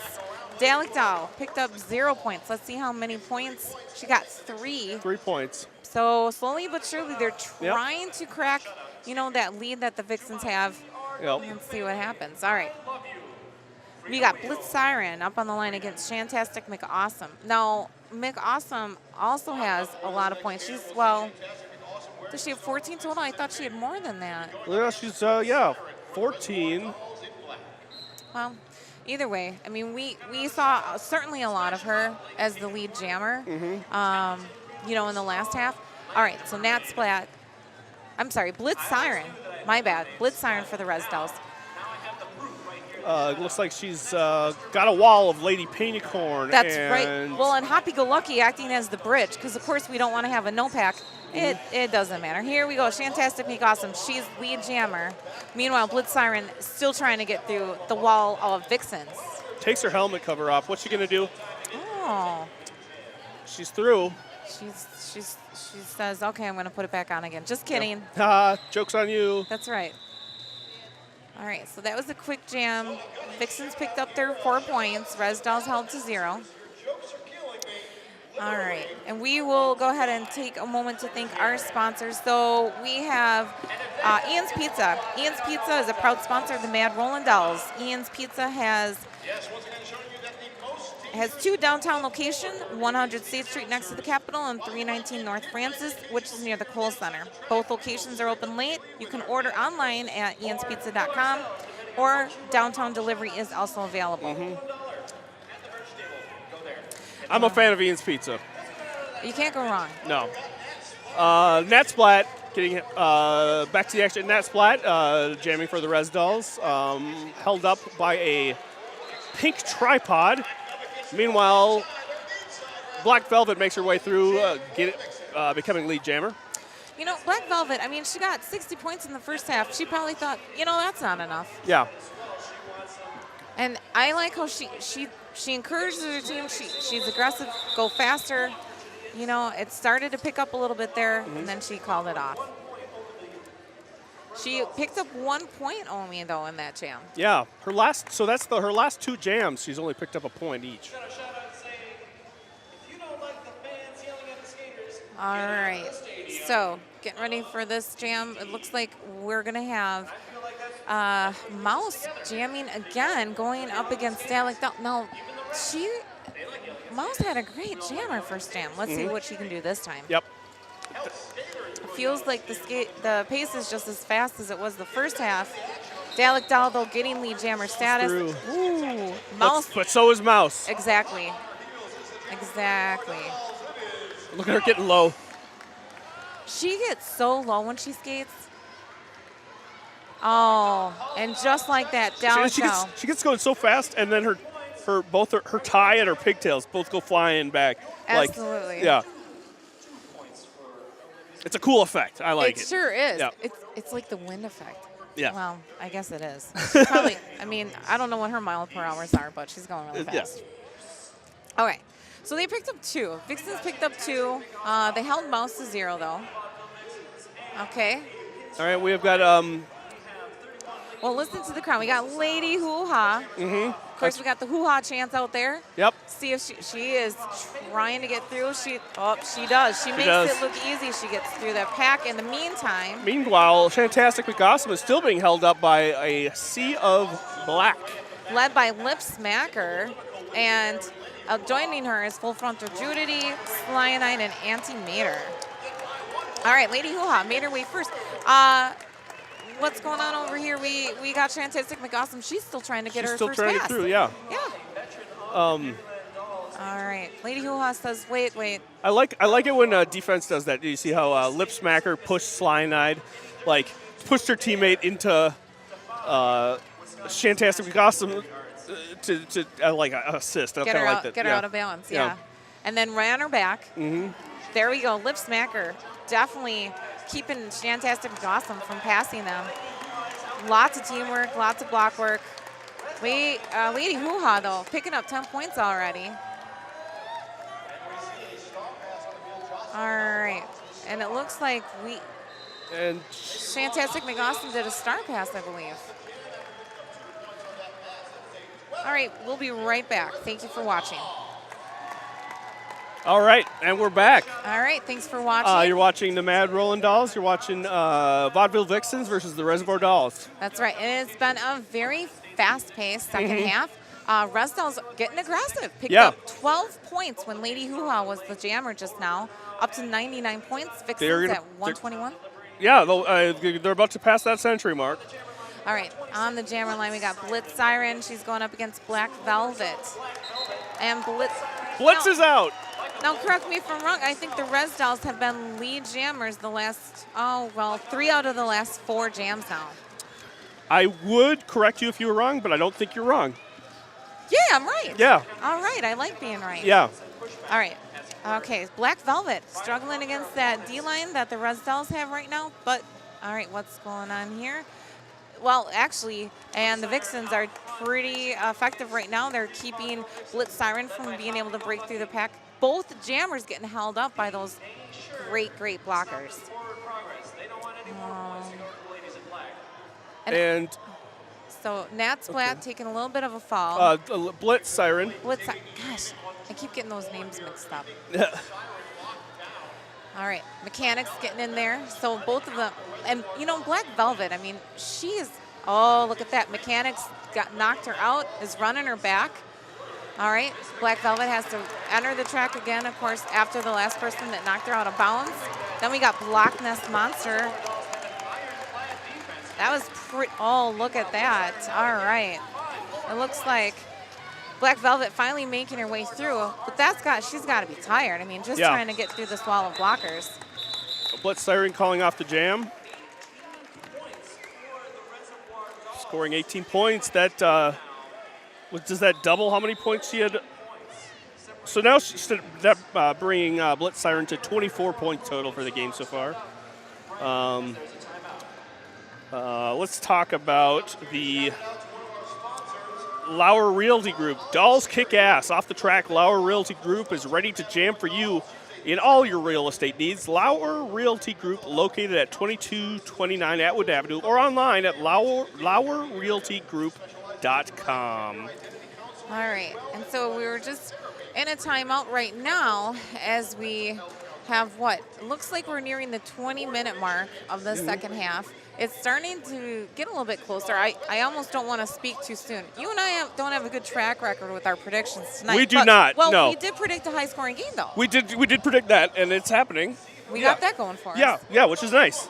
Dalek Doll picked up 0 points. Let's see how many points. She got 3. 3 points. So slowly but surely, they're trying to crack, that lead that the Vixens have. Yep. Let's see what happens. All right. We got Blitz Siren up on the line against Shantastic McAwesome. Now, McAwesome also has a lot of points. Does she have 14 total? I thought she had more than that. Yeah, she's, 14. Well, either way, I mean, we saw certainly a lot of her as the lead jammer, in the last half. All right, so Blitz Siren. My bad. Blitz Siren for the Res Dolls. It looks like she's got a wall of Lady Painicorn. That's right. Well, and Happy Go Lucky acting as the bridge, because of course we don't want to have a no pack. It doesn't matter. Here we go. Shantastic McAwesome. She's lead jammer. Meanwhile, Blitz Siren still trying to get through the wall of Vixens. Takes her helmet cover off. What's she gonna do? Oh. She's through. She says, okay, I'm going to put it back on again. Just kidding. Ha, joke's on you. That's right. All right, so that was a quick jam. Vixens picked up their 4 points. Res Dolls held to 0. All right, and we will go ahead and take a moment to thank our sponsors. So we have Ian's Pizza. Ian's Pizza is a proud sponsor of the Mad Rollin' Dolls. Ian's Pizza has 2 downtown locations, 100 State Street next to the Capitol and 319 North Francis, which is near the Kohl Center. Both locations are open late. You can order online at ianspizza.com, or downtown delivery is also available. I'm a fan of Ian's Pizza. You can't go wrong. No. Nat Splat getting back to the action. Nat Splat jamming for the Res Dolls, held up by a pink tripod. Meanwhile, Black Velvet makes her way through, becoming lead jammer. Black Velvet, I mean, she got 60 points in the first half. She probably thought, that's not enough. Yeah. And I like how she encourages her team. She's aggressive, go faster. It started to pick up a little bit there, and then she called it off. She picked up 1 point only, though, in that jam. Yeah, her last 2 jams, she's only picked up a point each. All right, so getting ready for this jam. It looks like we're gonna have Mouse jamming again, going up against Dalek. Now, Mouse had a great jammer first jam. Let's see what she can do this time. Yep. It feels like the pace is just as fast as it was the first half. Dalek Doll, though, getting lead jammer status. Through. Ooh, Mouse. But so is Mouse. Exactly. Exactly. Look at her getting low. She gets so low when she skates. Oh, and just like that, down She gets going so fast, and then both her tie and her pigtails both go flying back. Absolutely. Like, yeah. It's a cool effect. I like it. It sure is. Yeah. It's like the wind effect. Yeah. Well, I guess it is. She's probably, I mean, I don't know what her mile per hours are, but she's going really fast. Yeah. Okay. So they picked up 2. Vixens picked up 2. They held Mouse to 0, though. Okay. All right, we've got Well, listen to the crowd. We got Lady Hoo-Ha. Of course, we got the hoo-ha chants out there. Yep. See if she is trying to get through. She does. She makes it look easy. She gets through that pack. In the meantime. Meanwhile, Fantastic McGossam is still being held up by a sea of black. Led by Lip Smacker. And joining her is Full Frontal Judity, Cyanide, and Auntie Mater. All right, Lady Hoo-Ha made her way first. What's going on over here? We got Fantastic McGossam. She's still trying to get her Still first trying to pass. get through, yeah. Yeah. All right. Lady Hoo-Ha says, wait. I like it when defense does that. You see how Lip Smacker pushed Cyanide, like pushed her teammate into Fantastic McGossam to like assist. I Get kind her of out, like that. get her out of balance, yeah. And then ran her back. There we go. Lip Smacker definitely keeping Fantastic McGossam from passing them. Lots of teamwork, lots of block work. Lady Hoo-Ha, though, picking up 10 points already. All right. And it looks like Fantastic McGossam did a star pass, I believe. All right, we'll be right back. Thank you for watching. All right, and we're back. All right, thanks for watching. You're watching the Mad Rollin' Dolls. You're watching Vaudeville Vixens versus the Reservoir Dolls. That's right. And it's been a very fast-paced second half. Res Dolls getting aggressive. Picked up 12 points when Lady Hoo-Ha was the jammer just now. Up to 99 points. Vixens at 121. Yeah, they're about to pass that century mark. All right, on the jammer line, we got Blitz Siren. She's going up against Black Velvet. And Blitz is out. Now, correct me if I'm wrong. I think the Res Dolls have been lead jammers the last, 3 out of the last 4 jams now. I would correct you if you were wrong, but I don't think you're wrong. Yeah, I'm right. Yeah. All right, I like being right. Yeah. All right. Okay, Black Velvet struggling against that D-line that the Res Dolls have right now. But, all right, what's going on here? Well, actually, and the Vixens are pretty effective right now. They're keeping Blitz Siren from being able to break through the pack. Both jammers getting held up by those great blockers. And so Nat Splat taking a little bit of a fall. Blitz Siren. Gosh, I keep getting those names mixed up. All right, Mechanics getting in there. So both of them, and Black Velvet, I mean, she is, look at that. Mechanics knocked her out, is running her back. All right, Black Velvet has to enter the track again, of course, after the last person that knocked her out of bounds. Then we got Block Nest Monster. That was pretty, look at that. All right. It looks like Black Velvet finally making her way through, but she's got to be tired. I mean, just trying to get through this wall of blockers. Blitz Siren calling off the jam. Scoring 18 points. That does that double how many points she had? So now that bringing Blitz Siren to 24 points total for the game so far. Let's talk about the Lauer Realty Group. Dolls kick ass. Off the track, Lauer Realty Group is ready to jam for you in all your real estate needs. Lauer Realty Group, located at 2229 Atwood Avenue, or online at lauerrealtygroup.com. All right, and so we were just in a timeout right now as we have it looks like we're nearing the 20-minute mark of the second half. It's starting to get a little bit closer. I almost don't want to speak too soon. You and I don't have a good track record with our predictions tonight. We do not, Well, no. we did predict a high-scoring game, though. We did predict that, and it's happening. We got that going for us. Yeah, which is nice.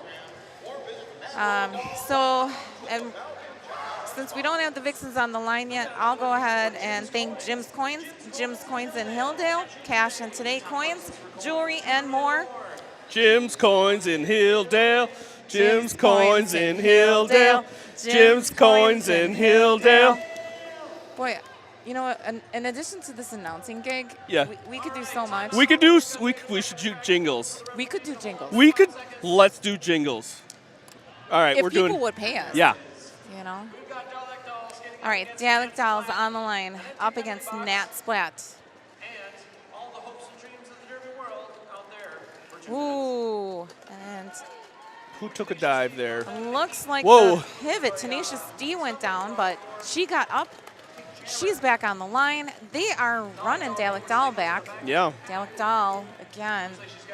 So, and since we don't have the Vixens on the line yet, I'll go ahead and thank Jim's Coins. Jim's Coins in Hilldale, cash and today coins, jewelry, and more. Jim's Coins in Hilldale. Jim's Coins in Hilldale. Jim's Coins in Hilldale. Boy, you know what? In addition to this announcing gig, Yeah. we could do so much. We should do jingles. We could do jingles. Let's do jingles. All right, if we're people doing. would pay us. Yeah. You know. All right, Dalek Dolls on the line, up against Nat Splat. All the hopes and dreams of the Derby world out there. Ooh, and Who took a dive there? looks like Whoa. the pivot, Tenacious D went down, but she got up. She's back on the line. They are running Dalek Doll back. Yeah. Dalek Doll, again,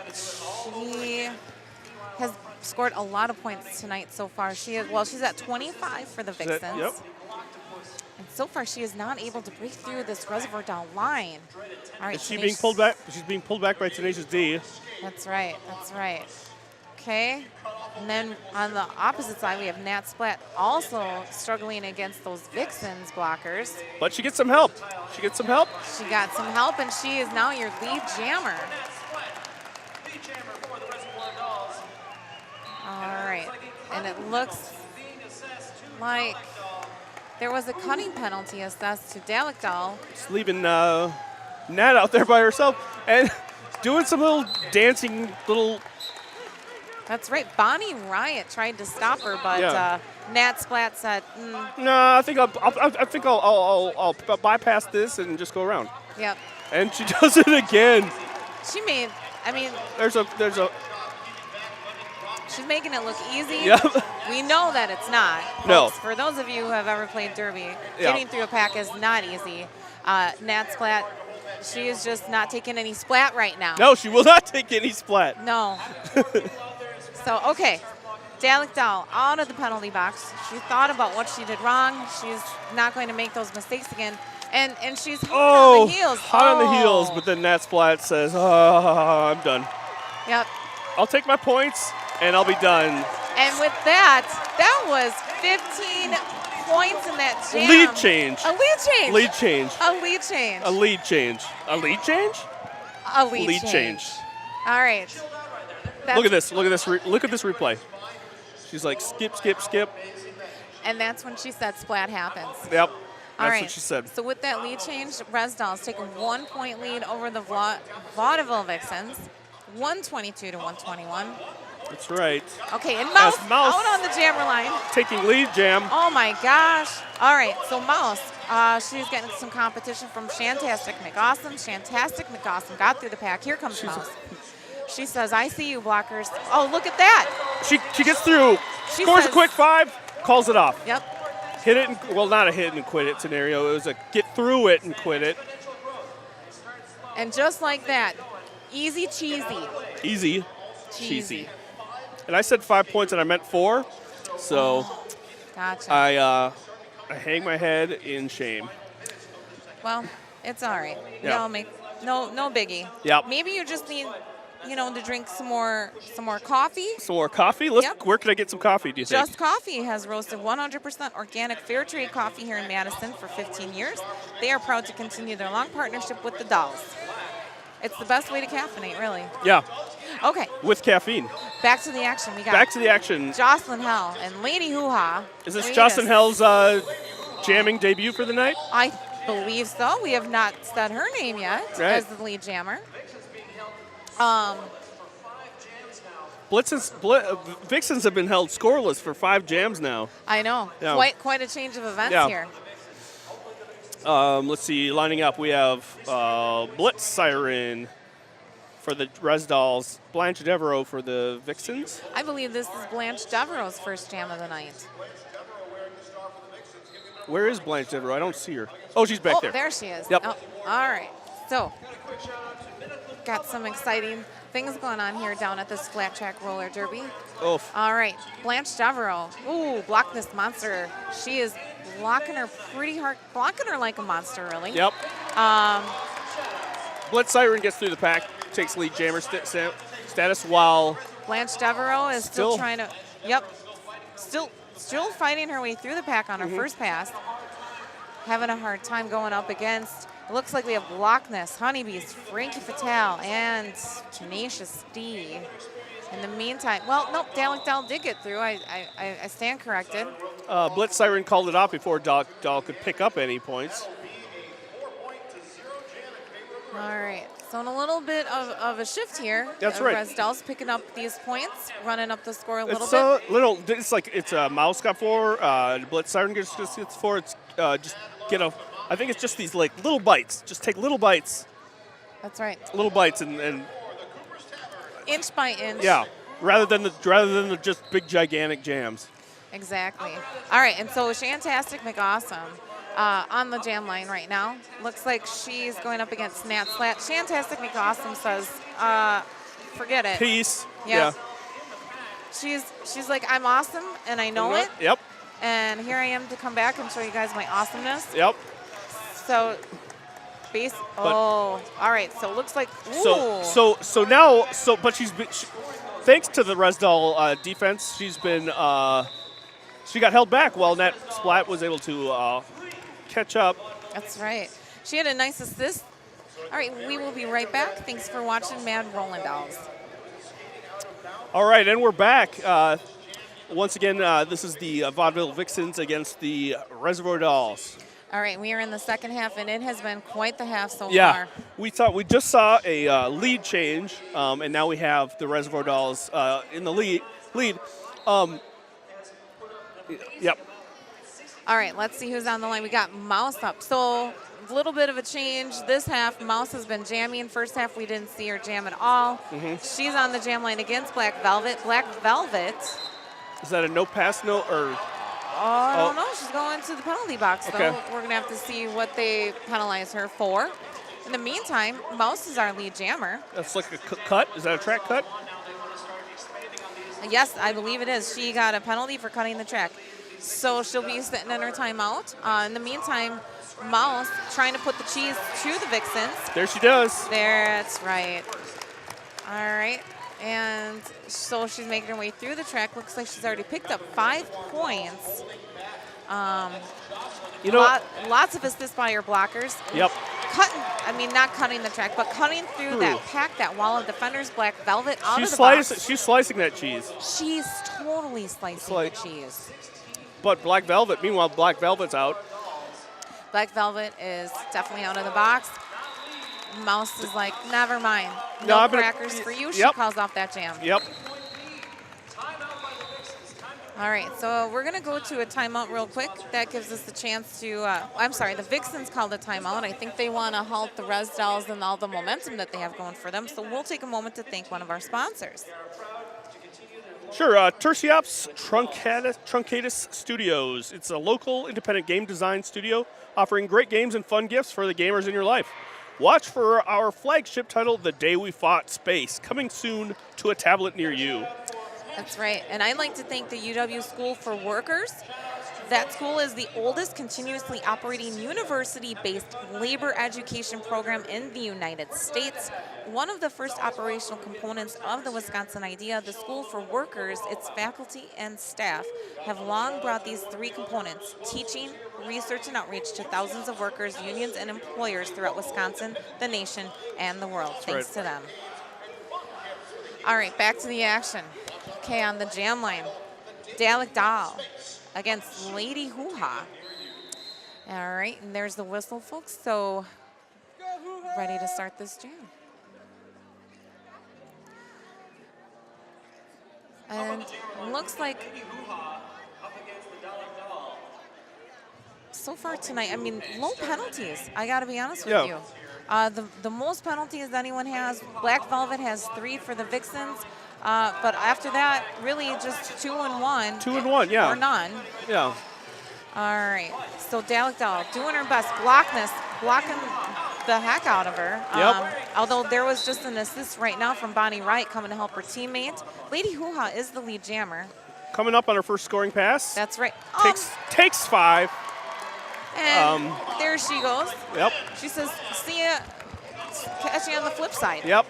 she has scored a lot of points tonight so far. She's at 25 for the Vixens. Yep. And so far, she is not able to break through this Reservoir Doll line. All right, Is she being pulled back? She's being pulled back by Tenacious D. That's right. Okay. And then on the opposite side, we have Nat Splat also struggling against those Vixens blockers. But she gets some help. She got some help, and she is now your lead jammer. Lead jammer for the Reservoir Dolls. All right. And it looks like there was a cutting penalty assessed to Dalek Doll. Just leaving Nat out there by herself and doing some little dancing little. That's right. Bonnie Riot tried to stop her, but Yeah. Nat Splat said, No, I think I'll bypass this and just go around. yep. And she does it again. She made, There's a. she's making it look easy. Yep. We know that it's not. No. Folks, for those of you who have ever played Derby, Yeah. getting through a pack is not easy. Nat Splat, she is just not taking any splat right now. No, she will not take any splat. No. So, okay. Dalek Doll out of the penalty box. She thought about what she did wrong. She's not going to make those mistakes again. And she's hot on the heels. Hot on the heels, but then Nat Splat says, I'm done. Yep. I'll take my points, and I'll be done. And with that was 15 points in that jam. Lead change. A lead change. Lead change. A lead change. A lead change. A lead change? A lead Lead change. All right. Look at this. Look at this replay. She's like, skip, skip, skip. And that's when she said splat happens. Yep. All That's right. what she said. So with that lead change, Res Dolls take a 1-point lead over the Vaudeville Vixens, 122 to 121. That's right. Okay, and Mouse Mouse out on the jammer line. Taking lead jam. Oh my gosh. All right, so Mouse, she's getting some competition from Shantastic McAwesome. Shantastic McAwesome got through the pack. Here comes Mouse. She says, I see you, blockers. Oh, look at that. She gets through. She Scores says- a quick 5, calls it off. Yep. Hit it, not a hit and quit it scenario. It was a get through it and quit it. And just like that, easy cheesy. Easy. Cheesy. And I said 5 points and I meant 4. So Gotcha. I hang my head in shame. Well, it's all right. We Yeah. all make no biggie. Yep. Maybe you just need, to drink some more coffee. Some more coffee? Yep. Where can I get some coffee, do you think? Just Coffee has roasted 100% organic fair trade coffee here in Madison for 15 years. They are proud to continue their long partnership with the Dolls. It's the best way to caffeinate, really. Yeah, Okay, with caffeine. back to the action. We got Back to the action. Jocelyn Hell and Lady Hoo Ha. Is this Wait Jocelyn a- Hell's jamming debut for the night? I believe so. We have not said her name yet Right. as the lead jammer. Vixens have been held scoreless for 5 jams now. I know. Yeah. Quite a change of events Yeah. here. Let's see, lining up, we have Blitz Siren for the Res Dolls, Blanche Devereaux for the Vixens. I believe this is Blanche Devereaux's first jam of the night. Where is Blanche Devereaux? I don't see her. Oh, she's back there. There she is. Yep. Oh, all right. So, got some exciting things going on here down at this flat track roller derby. Oof. All right, Blanche Devereaux. Ooh, block this monster. She is blocking her pretty hard, blocking her like a monster, really. Yep. Blitz Siren gets through the pack, takes lead jammer status while Blanche Devereaux is still Still- trying to, yep, still fighting her way through the pack on her first pass. Having a hard time going up against, it looks like we have Blockness, Honeybees, Frankie Fatale, and Tenacious D. In the meantime, well, nope, Dalek Doll did get through. I stand corrected. Blitz Siren called it off before Doll could pick up any points. All right, so in a little bit of a shift here. That's right. Res Doll's picking up these points, running up the score a little It's bit. It's like it's a Mouse got 4. Blitz Siren gets 4. It's just get a. I think it's just these like little bites. Just take little bites, That's right, and inch by inch. yeah, rather than the just big gigantic jams. Exactly. All right, and so Shantastic McAwesome on the jam line right now. Looks like she's going up against Nat Slat. Shantastic McAwesome says, forget it. Peace. Yeah. She's like, I'm awesome, and I know it. Yep. And here I am to come back and show you guys my awesomeness. Yep. So, all right. So it looks like, ooh. But thanks to the Resdoll defense, she's been she got held back while Nat Splat was able to catch up. That's right. She had a nice assist. All right, we will be right back. Thanks for watching Mad Rollin' Dolls. All right, and we're back. Once again, this is the Vaudeville Vixens against the Reservoir Dolls. All right, we are in the second half, and it has been quite the half so Yeah, far. we just saw a lead change, and now we have the Reservoir Dolls in the lead. Yep. All right, let's see who's on the line. We got Mouse up. So a little bit of a change this half. Mouse has been jamming. First half, we didn't see her jam at all. She's on the jam line against Black Velvet. Black Velvet. Is that a no pass, no, or? I don't know. She's going to the penalty box, though. Okay. We're going to have to see what they penalize her for. In the meantime, Mouse is our lead jammer. That's like a cut. Is that a track cut? Yes, I believe it is. She got a penalty for cutting the track. So she'll be sitting in her timeout. In the meantime, Mouse trying to put the cheese to the Vixens. There she does. That's right. All right. And so she's making her way through the track. Looks like she's already picked up 5 points. Lots of assists by her blockers. Yep. Not cutting the track, but cutting through that pack, that wall of defenders. Black Velvet out of the She's box. slicing that cheese. She's totally slicing the cheese. But meanwhile, Black Velvet's out. Black Velvet is definitely out of the box. Mouse is like, never mind. No crackers for you. She calls off that jam. Yep. All right, so we're going to go to a timeout real quick. That gives us the chance to, the Vixens called a timeout. I think they want to halt the Res Dolls and all the momentum that they have going for them. So we'll take a moment to thank one of our sponsors. Sure, Terciops Truncatus Studios. It's a local independent game design studio offering great games and fun gifts for the gamers in your life. Watch for our flagship title, The Day We Fought Space, coming soon to a tablet near you. That's right, and I'd like to thank the UW School for Workers. That school is the oldest continuously operating university-based labor education program in the United States. One of the first operational components of the Wisconsin idea, the School for Workers, its faculty and staff have long brought these 3 components, teaching, research, and outreach to thousands of workers, unions, and employers throughout Wisconsin, the nation, and the world. Thanks to them. All right, back to the action. Okay, on the jam line, Dalek Doll against Lady Hoo-Ha. All right, and there's the whistle, folks. So, ready to start this jam. And it looks like so far tonight, low penalties. I got to be honest with you. The most penalties anyone has, Black Velvet has 3 for the Vixens. But after that, really just 2 and 1. 2 and 1, yeah. Or none. Yeah. All right. So Dalek Doll doing her best. Blockness, blocking the heck out of her. Yep. Although there was just an assist right now from Bonnie Wright coming to help her teammate. Lady Hoo-Ha is the lead jammer. Coming up on her first scoring pass. That's right. Takes 5. And there she goes. Yep. She says, see ya, catch you on the flip side. Yep.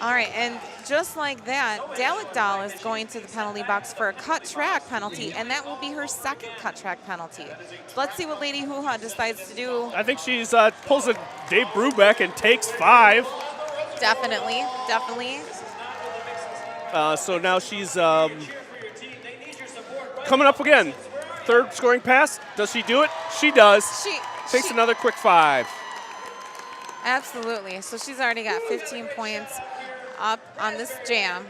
All right, and just like that, Dalek Doll is going to the penalty box for a cut track penalty, and that will be her second cut track penalty. So let's see what Lady Hoo-Ha decides to do. I think she's pulls a Dave Brubeck and takes 5. Definitely, definitely. So now she's coming up again. Third scoring pass. Does she do it? She does. Takes another quick 5. Absolutely. So she's already got 15 points up on this jam.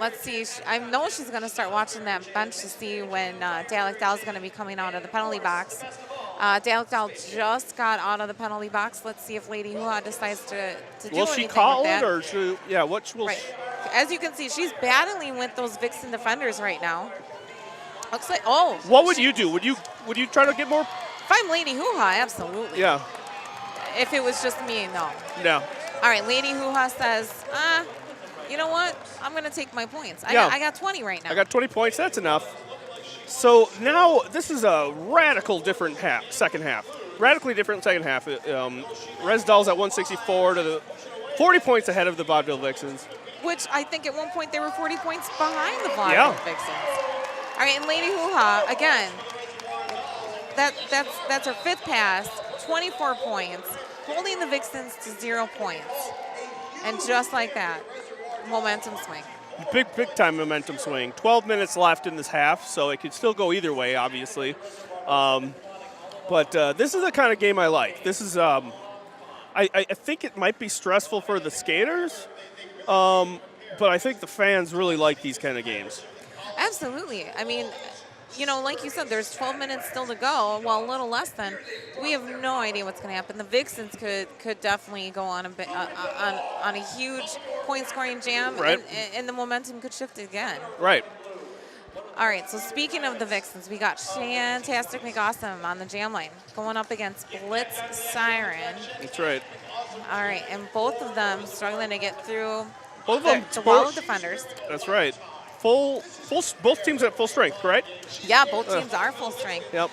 Let's see. I know she's going to start watching that bench to see when Dalek Doll is going to be coming out of the penalty box. Dalek Doll just got out of the penalty box. Let's see if Lady Hoo-Ha decides to do anything Will she call with that. it, or she, yeah? What will? Right. As you can see, she's battling with those Vixen defenders right now. Looks like What would you do? Would you try to get more? If I'm Lady Hoo-Ha, absolutely. Yeah. If it was just me, no. No. All right, Lady Hoo-Ha says, you know what? I'm going to take my points. I got 20 right now. I got 20 points. That's enough. So now this is a radical different second half. Radically different second half. Res Dolls at 164 to the 40 points ahead of the Vaudeville Vixens. Which I think at one point they were 40 points behind the Vaudeville Vixens. All right, and Lady Hoo-Ha, again, that's her 5th pass, 24 points, holding the Vixens to 0 points. And just like that, momentum swing. Big time momentum swing. 12 minutes left in this half, so it could still go either way, obviously. But this is the kind of game I like. This is, I think it might be stressful for the skaters, but I think the fans really like these kind of games. Absolutely. I mean, you know, like you said, there's 12 minutes still to go. Well, a little less than. We have no idea what's going to happen. The Vixens could definitely go on a huge point-scoring jam, right. and the momentum could shift again. Right. All right, so speaking of the Vixens, we got Shantastic McAwesome on the jam line going up against Blitz Siren. That's right. All right, and both of them struggling to get through the wall of defenders. That's right. Both teams at full strength, correct? Yeah, both teams are full strength. Yep.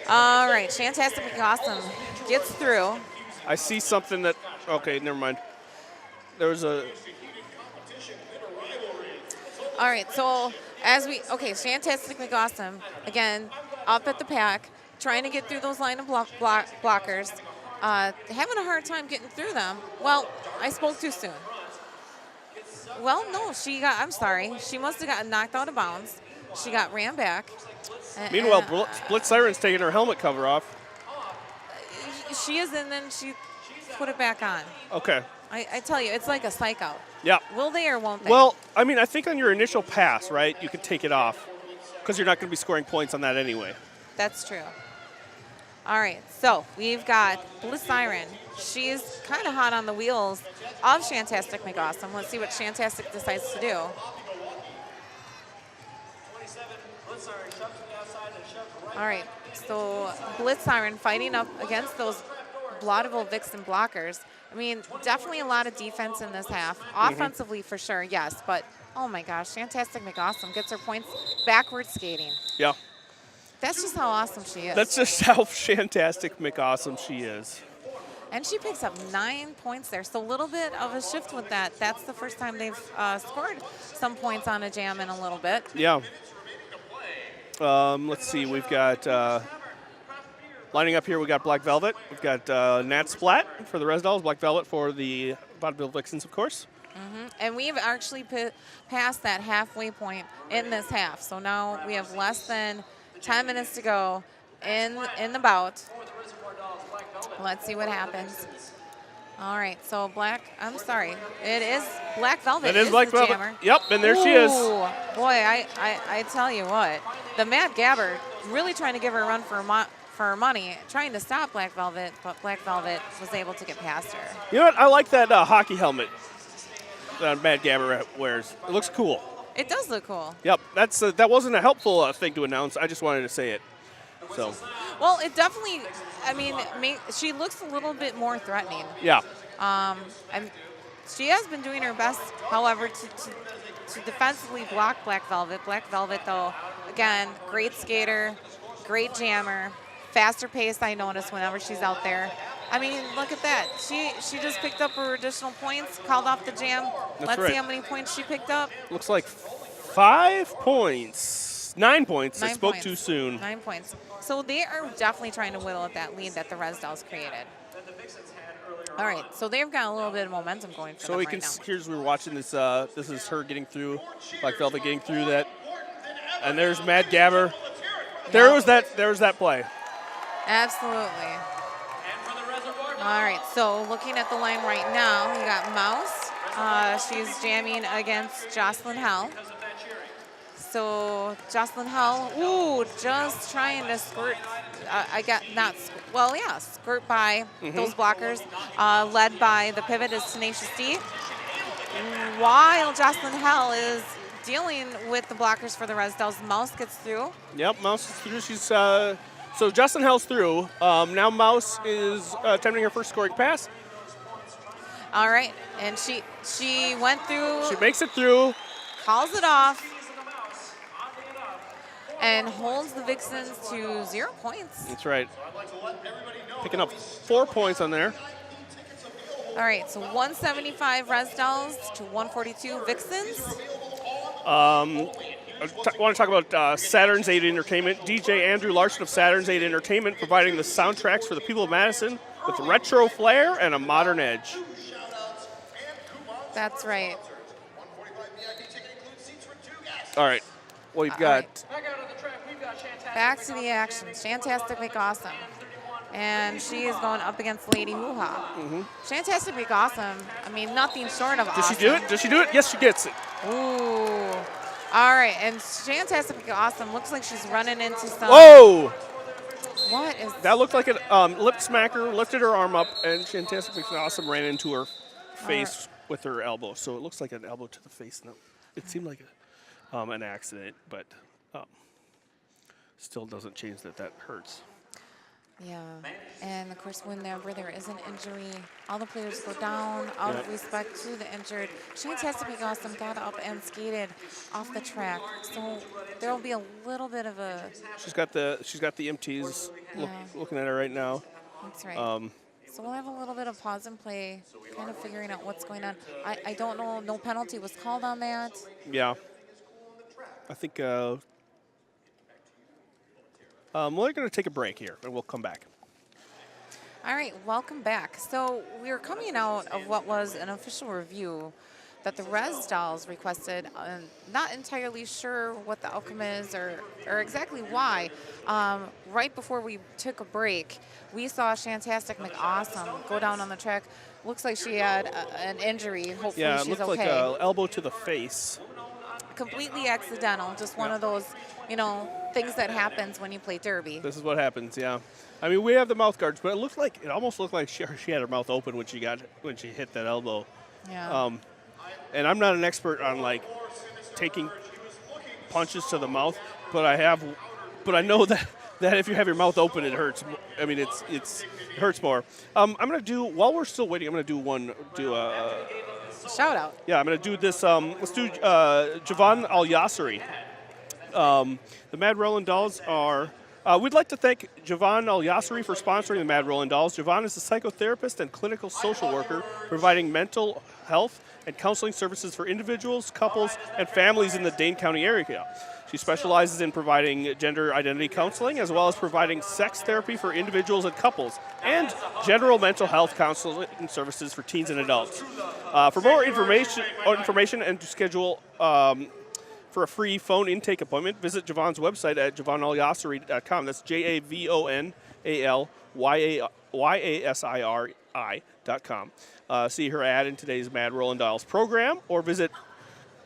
All right, Shantastic McAwesome gets through. I see something that, okay, never mind. There was a... All right, so Shantastic McAwesome, again, up at the pack, trying to get through those line of blockers, having a hard time getting through them. Well, I spoke too soon. Well, no, I'm sorry. She must have gotten knocked out of bounds. She got ran back. Meanwhile, Blitz Siren's taking her helmet cover off. She is, and then she put it back on. Okay. I tell you, it's like a psych out. Yeah. Will they or won't they? Well, I mean, I think on your initial pass, right, you can take it off because you're not going to be scoring points on that anyway. That's true. All right, so we've got Blitz Siren. She's kind of hot on the wheels of Shantastic McAwesome. Let's see what Shantastic decides to do. All right, so Blitz Siren fighting up against those Vaudeville Vixen blockers. I mean, definitely a lot of defense in this half. Offensively, for sure, yes, but oh my gosh, Shantastic McAwesome gets her points backward skating. Yeah. That's just how awesome she is. That's just how Shantastic McAwesome she is. And she picks up 9 points there. So a little bit of a shift with that. That's the first time they've scored some points on a jam in a little bit. Yeah. Let's see. We've got lining up here. We got Black Velvet. We've got Nat Splat for the Res Dolls. Black Velvet for the Vaudeville Vixens, of course. And we've actually passed that halfway point in this half. So now we have less than 10 minutes to go in the bout. Let's see what happens. All right, so it is Black Velvet. It is Black Velvet. Jammer. Yep, and there she is. Boy, I tell you what, the Mad Gabber really trying to give her a run for her money, trying to stop Black Velvet, but Black Velvet was able to get past her. You know what? I like that hockey helmet that Mad Gabber wears. It looks cool. It does look cool. Yep, that wasn't a helpful thing to announce. I just wanted to say it. So, Well, it definitely, I mean, she looks a little bit more threatening. Yeah. And she has been doing her best, however, to defensively block Black Velvet. Black Velvet, though, again, great skater, great jammer, faster pace, I notice, whenever she's out there. I mean, look at that. She just picked up her additional points, called off the jam. Let's see how many points she picked up. Looks like 5 points. 9 points. I spoke too soon. 9 points. So they are definitely trying to whittle at that lead that the Res Dolls created. All right, so they've got a little bit of momentum going for them right now. Here's we were watching this. This is her getting through, Black Velvet getting through that, and there's Mad Gabber. There was that play. Absolutely. All right, so looking at the line right now, you got Mouse. She's jamming against Jocelyn Hell. So Jocelyn Hell, just trying to skirt. Skirt by those blockers, led by the pivot is Tenacious D. While Jocelyn Hell is dealing with the blockers for the Res Dolls, Mouse gets through. Yep, Mouse is through. She's so Jocelyn Hell's through. Now Mouse is attempting her first scoring pass. All right, and she went through. She makes it through. Calls it off. And holds the Vixens to 0 points. That's right. Picking up 4 points on there. All right, so 175 Res Dolls to 142 Vixens. I want to talk about Saturn's 8 Entertainment. DJ Andrew Larson of Saturn's 8 Entertainment providing the soundtracks for the people of Madison with retro flair and a modern edge. That's right. All right. Well, you've got... Back to the action. Shantastic McAwesome. And she is going up against Lady Hoo-Ha. Shantastic McAwesome, I mean, nothing short of awesome. Does she do it? Does she do it? Yes, she gets it. Ooh. All right, and Shantastic McAwesome looks like she's running into some... Whoa! What is... That looked like a lip smacker, lifted her arm up, and Shantastic McAwesome ran into her face with her elbow. So it looks like an elbow to the face. No, it seemed like an accident, but still doesn't change that hurts. Yeah, and of course, whenever there is an injury, all the players go down out of respect to the injured. Shantastic McAwesome got up and skated off the track, so there will be a little bit of a... She's got the MTs looking at her right now. That's right. So we'll have a little bit of pause and play, kind of figuring out what's going on. I don't know, no penalty was called on that. Yeah. I think we're going to take a break here, and we'll come back. All right, welcome back. So we're coming out of what was an official review that the Res Dolls requested. Not entirely sure what the outcome is or exactly why. Right before we took a break, we saw Shantastic McAwesome go down on the track. Looks like she had an injury. Hopefully she's okay. Yeah, it looked like an elbow to the face. Completely accidental, just one of those, things that happens when you play derby. This is what happens, yeah. I mean, we have the mouth guards, but it almost looked like she had her mouth open when she hit that elbow. Yeah. And I'm not an expert on taking punches to the mouth, but I know that if you have your mouth open, it hurts. I mean, it hurts more. I'm gonna do while we're still waiting. I'm gonna do a shout out. Yeah, I'm going to do this. Let's do Javon Al-Yasseri. The Mad Rollin' Dolls are... we'd like to thank Javon Al-Yasseri for sponsoring the Mad Rollin' Dolls. Javon is a psychotherapist and clinical social worker providing mental health and counseling services for individuals, couples, and families in the Dane County area. She specializes in providing gender identity counseling as well as providing sex therapy for individuals and couples and general mental health counseling services for teens and adults. For more information and to schedule for a free phone intake appointment, visit Javon's website at javonalyasseri.com. That's JAVONALYASSIRI.com. See her ad in today's Mad Rollin' Dolls program, or visit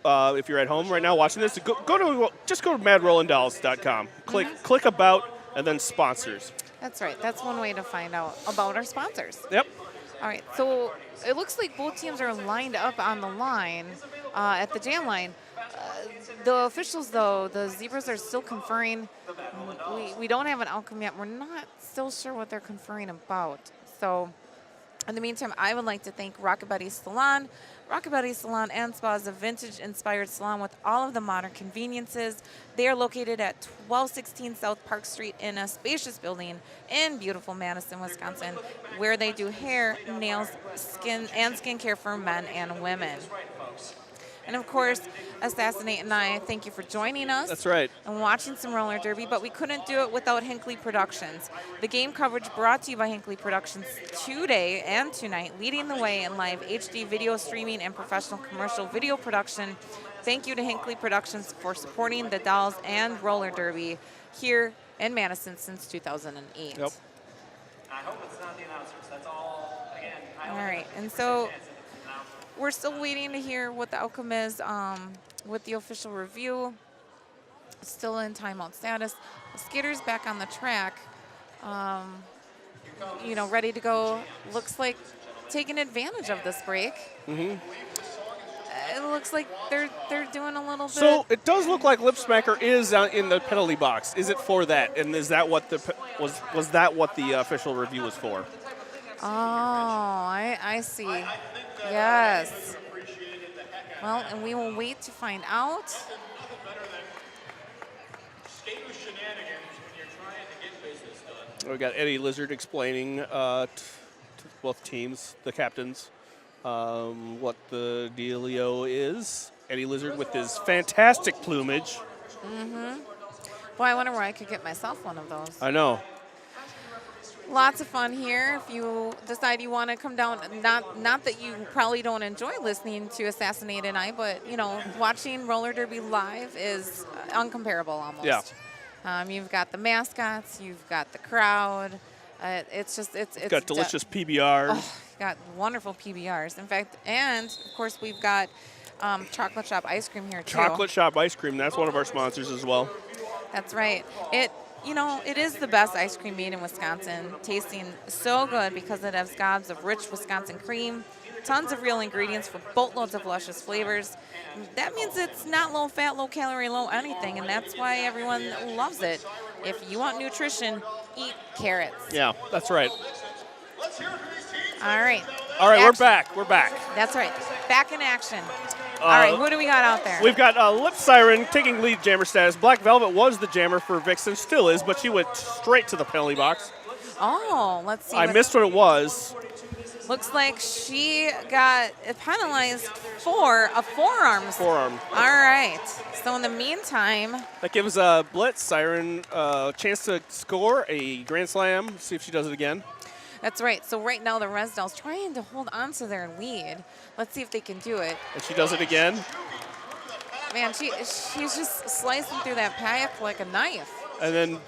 if you're at home right now watching this, go to madrollindolls.com. Click about and then sponsors. That's right. That's one way to find out about our sponsors. Yep. All right. So it looks like both teams are lined up on the line at the jam line. The officials, though, the Zebras are still conferring. We don't have an outcome yet. We're not still sure what they're conferring about. So in the meantime, I would like to thank Rockabody Salon. Rockabody Salon and Spa is a vintage-inspired salon with all of the modern conveniences. They are located at 1216 South Park Street in a spacious building in beautiful Madison, Wisconsin, where they do hair, nails, skin, and skincare for men and women. And of course, Assassinate and I thank you for joining us. That's right. And watching some roller derby, but we couldn't do it without Hinckley Productions. The game coverage brought to you by Hinckley Productions today and tonight, leading the way in live HD video streaming and professional commercial video production. Thank you to Hinckley Productions for supporting the Dolls and roller derby here in Madison since 2008. Yep. I hope it's not the announcers. That's all. Again, All right, and so we're still waiting to hear what the outcome is with the official review. Still in timeout status. The skater's back on the track, you know, ready to go. Looks like taking advantage of this break. Mm-hmm. It looks like they're doing a little bit. So it does look like Lip Smacker is in the penalty box. Is it for that? And is that what was that what the official review was for? Oh, I see. Yes. Well, and we will wait to find out. We got Eddie Lizard explaining to both teams, the captains, what the dealio is. Eddie Lizard with his fantastic plumage. Mm-hmm. Boy, I wonder where I could get myself one of those. I know. Lots of fun here. If you decide you want to come down, not that you probably don't enjoy listening to Assassinate and I, but you know, watching roller derby live is uncomparable almost. Yeah. You've got the mascots, you've got the crowd. It's got delicious PBRs. Oh, got wonderful PBRs. In fact, and of course we've got Chocolate Shop ice cream here too. Chocolate Shop ice cream. That's one of our sponsors as well. That's right. You know, it is the best ice cream made in Wisconsin, tasting so good because it has gobs of rich Wisconsin cream, tons of real ingredients for boatloads of luscious flavors. That means it's not low fat, low calorie, low anything, and that's why everyone loves it. If you want nutrition, eat carrots. Yeah, that's right. All right. All right, action. we're back. We're back. That's right. Back in action. All right, who do we got out there? We've got Lip Siren taking lead jammer status. Black Velvet was the jammer for Vixen, still is, but she went straight to the penalty box. Oh, let's see. I missed what it was. Looks like she got penalized for a forearm. Forearm. All right. So in the meantime, That gives Blitz Siren a chance to score a Grand Slam. See if she does it again. that's right. So right now the Res Dolls trying to hold on to their lead. Let's see if they can do it. And she does it again. Man, she's just slicing through that path like a knife. And then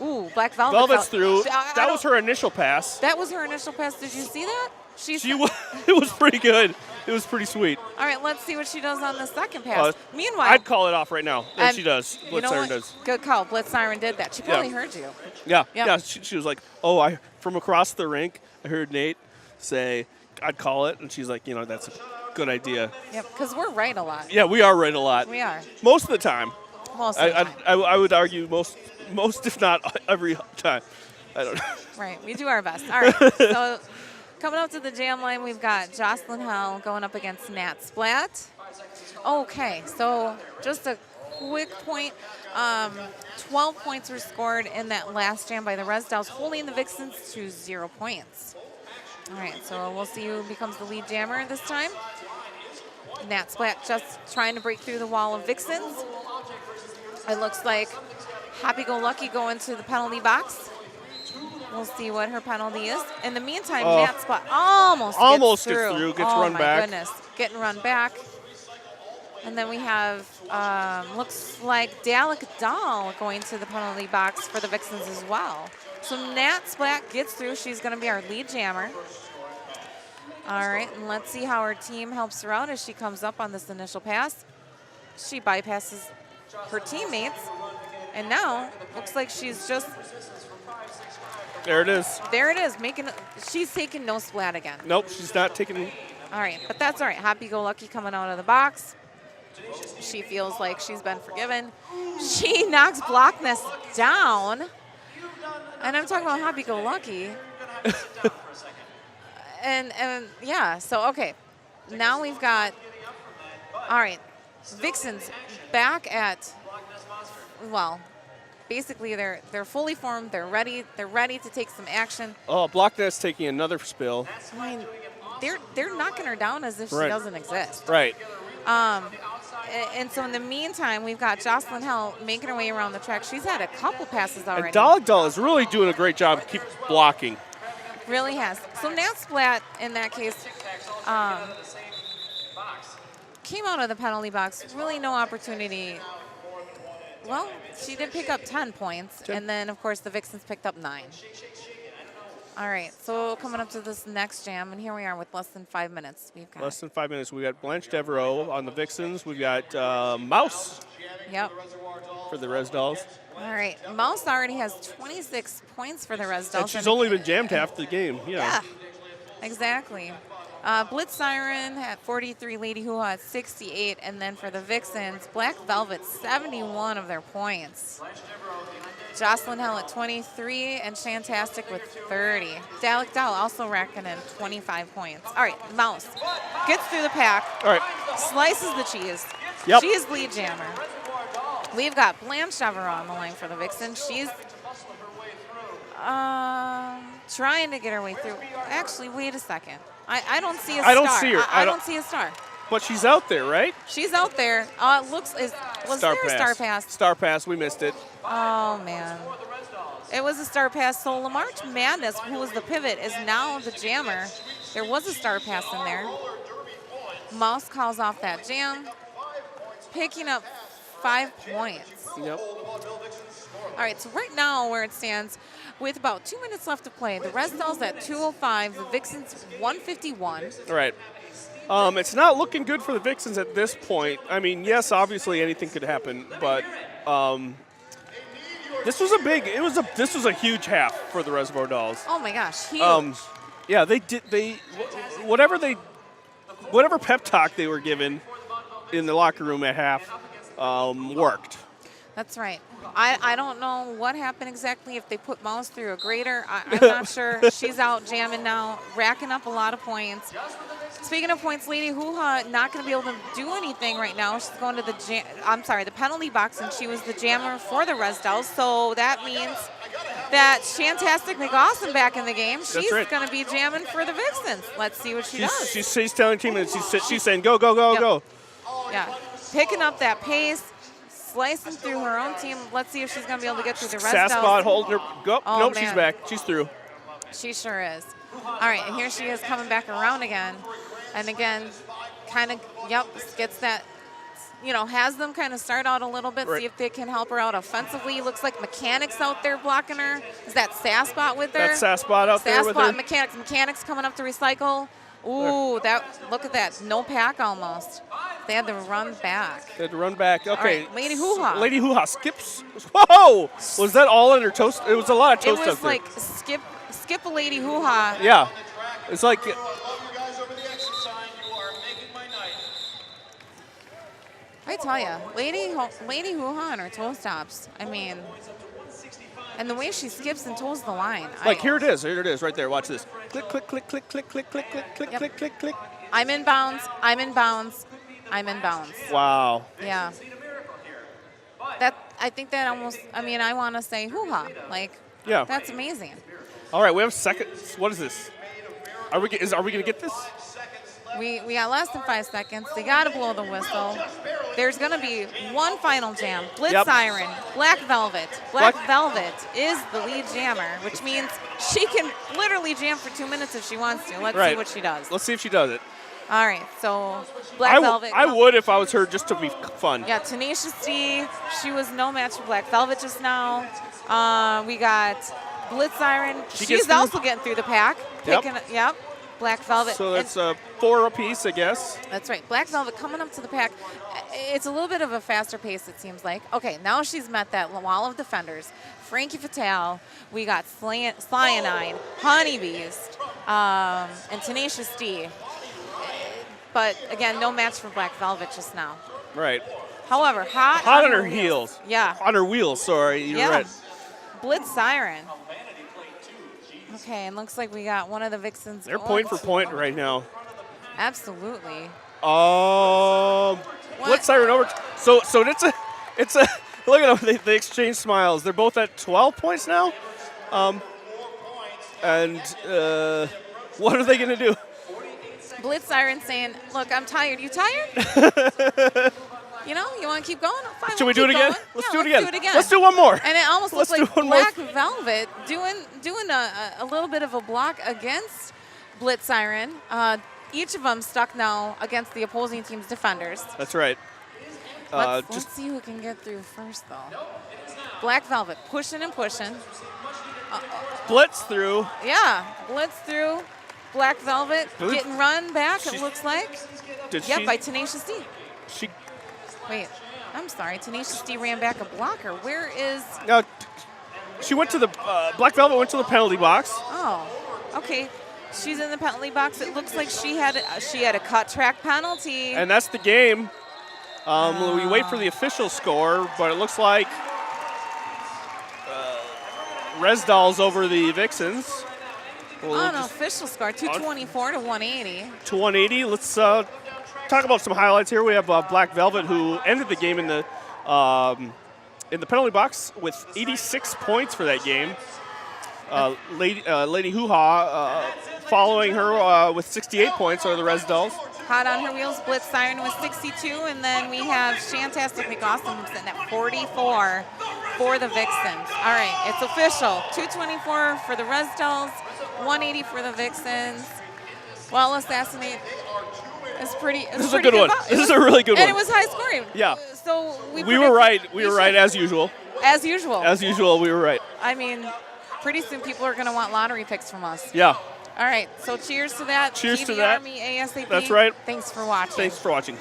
Ooh, Black Velvet. Velvet's through. I That was her initial pass. That was her initial pass. Did you see that? It was pretty good. It was pretty sweet. All right, let's see what she does on the second pass. Meanwhile, I'd call it off right now. And she does. You Blitz know Siren what? does. Good call. Blitz Siren did that. She probably heard you. Yeah, Yep. yeah. She was like, "Oh, from across the rink, I heard Nate say I'd call it," and she's like, "You know, that's a good idea." Yep, because we're right a lot. Yeah, we are right a lot. We are. Most of the time. Most of the time. I would argue most if not every time. I don't know. Right, we do our best. All right, so coming up to the jam line, we've got Jocelyn Hell going up against Nat Splat. Okay, so just a quick point. 12 points were scored in that last jam by the Res Dolls, holding the Vixens to 0 points. All right, so we'll see who becomes the lead jammer this time. Nat Splat just trying to break through the wall of Vixens. It looks like Happy Go Lucky going to the penalty box. We'll see what her penalty is. In the meantime, Nat Splat almost gets through. Gets run back. Oh, my goodness. Getting run back. And then we have, looks like Dalek Doll going to the penalty box for the Vixens as well. So Nat Splat gets through. She's going to be our lead jammer. All right, and let's see how her team helps her out as she comes up on this initial pass. She bypasses her teammates. And now, looks like she's just... There it is. There it is. She's taking no splat again. Nope, she's not taking... All right, but that's all right. Happy Go Lucky coming out of the box. She feels like she's been forgiven. She knocks Blockness down. And I'm talking about happy-go-lucky. and yeah, so okay. Now we've got, all right, Vixens back at, well, basically they're fully formed. They're ready to take some action. Oh, Blockness taking another spill. I mean, they're knocking her down as if she doesn't exist. Right. And so in the meantime, we've got Jocelyn Hell making her way around the track. She's had a couple passes already. And Dog Doll is really doing a great job keep blocking. Really has. So Nat Splat, in that case, came out of the penalty box. Really no opportunity. Well, she did pick up 10 points. And then, of course, the Vixens picked up 9. All right, so coming up to this next jam, and here we are with less than 5 minutes. We've got less than 5 minutes. We got Blanche Devereaux on the Vixens. We've got Mouse. Yep. For the Res Dolls. All right, Mouse already has 26 points for the Res Dolls. And she's only been jammed half the game. Yeah, exactly. Blitz Siren at 43, Lady Hoo-Ha at 68, and then for the Vixens, Black Velvet, 71 of their points. Jocelyn Hell at 23, and Shantastic with 30. Dalek Doll also racking in 25 points. All right, Mouse gets through the pack. All right. Slices the cheese. Yep. She's lead jammer. We've got Blanche Devereaux on the line for the Vixen. She's trying to get her way through. Actually, wait a second. I don't see a star. I don't see her. I don't see a star. But she's out there, right? She's out there. Was there a star pass? Star pass. We missed it. Oh, man. It was a star pass. So Lamar Madness, who was the pivot, is now the jammer. There was a star pass in there. Mouse calls off that jam, picking up 5 points. Yep. All right, so right now where it stands, with about 2 minutes left to play, the Res Dolls at 205, the Vixens 151. All right. It's not looking good for the Vixens at this point. I mean, yes, obviously anything could happen, but this was a huge half for the Reservoir Dolls. Oh my gosh, huge. Yeah, whatever pep talk they were given in the locker room at half worked. That's right. I don't know what happened exactly, if they put Mouse through a grater. I'm not sure. She's out jamming now, racking up a lot of points. Speaking of points, Lady Hoo-Ha not going to be able to do anything right now. She's going to the penalty box, and she was the jammer for the Res Dolls. So that means that Shantastic McAwesome back in the game. She's going to be jamming for the Vixens. Let's see what she does. She's telling team, and she's saying, go, go, go, go. Yeah, picking up that pace. Slicing through her own team. Let's see if she's going to be able to get through the Res Dolls. Saspot holding her. Go. Oh, nope, man. She's back. She's through. She sure is. All right, and here she is coming back around again. And again, kind of, gets that, has them kind of start out a little bit, see if they can help her out offensively. Looks like Mechanics out there blocking her. Is that Saspot with her? That's Saspot out there with her. Saspot, Mechanics coming up to recycle. Ooh, look at that. No pack almost. They had to run back. Okay. All right, Lady Hoo-Ha. Lady Hoo-Ha skips. Whoa! Was that all in her toast? It was a lot of toast It was up there. like skip a Lady Hoo-Ha. Yeah. It's like. I tell you, Lady Hoo-Ha and her toe stops. I mean, and the way she skips and toes the line. Like, here it is right there. Watch this. Click, click, click, click, click, click, click, click, click, click, click, click. I'm in bounds. I'm in bounds. I'm in bounds. Wow. Yeah. I think that almost, I want to say hoo-ha. Like, yeah. That's amazing. All right, we have seconds. What is this? Are we going to get this? We got less than 5 seconds. They got to blow the whistle. There's going to be one final jam. Blitz Siren, Black Velvet. Black Velvet is the lead jammer, which means she can literally jam for 2 minutes if she wants to. Let's see what she does. Let's see if she does it. All right, so Black Velvet. I would if I was her, just to be fun. Yeah, Tenacious D. She was no match for Black Velvet just now. We got Blitz Siren. She's also getting through the pack. Yep. Black Velvet. So that's 4 apiece, I guess. That's right. Black Velvet coming up to the pack. It's a little bit of a faster pace, it seems like. Okay, now she's met that wall of defenders. Frankie Fatale. We got Cyanide, Honeybeast, and Tenacious D. But, again, no match for Black Velvet just now. Right. However, hot on her heels. Yeah. On her wheels, sorry. You're Yeah. right. Blitz siren. Okay, and looks like we got one of the Vixens. They're point for point right now. Absolutely. Blitz siren over. So it's a look at them. They exchange smiles. They're both at 12 points now. And what are they going to do? Blitz siren saying, "Look, I'm tired. You tired? You want to keep going? Fine, Should we'll we do it keep again? going. Let's Yeah, do it let's again. do it again. Let's do one more. And it almost Let's looks do like one more. Black Velvet doing a little bit of a block against Blitz siren. Each of them stuck now against the opposing team's defenders. That's right. Let's see who can get through first, though. Black Velvet pushing and pushing. Blitz through. Yeah, Blitz through. Black Velvet getting run back, it looks like. By Tenacious D. Wait, I'm sorry. Tenacious D ran back a blocker. Where is... She went to the... Black Velvet went to the penalty box. Oh, okay. She's in the penalty box. It looks like she had a cut track penalty. And that's the game. We wait for the official score, but it looks like Res Dolls over the Vixens. Unofficial score, 224 to 180. To 180. Let's talk about some highlights here. We have Black Velvet, who ended the game in the penalty box with 86 points for that game. Lady Hoo Ha following her with 68 points are the Res Dolls. Hot on her wheels, Blitz siren with 62, and then we have Shantastic McAwesome sitting at 44 for the Vixens. All right, it's official. 224 for the Res Dolls, 180 for the Vixens. Well, Assassinate is pretty. This is a good one. This is a really good one. And it was high scoring. Yeah. So we were right. We were right as usual. As usual. As usual, we were right. I mean, pretty soon people are going to want lottery picks from us. Yeah. All right, so cheers to that. Cheers TV to that. Army ASAP. That's right. Thanks for watching. Thanks for watching.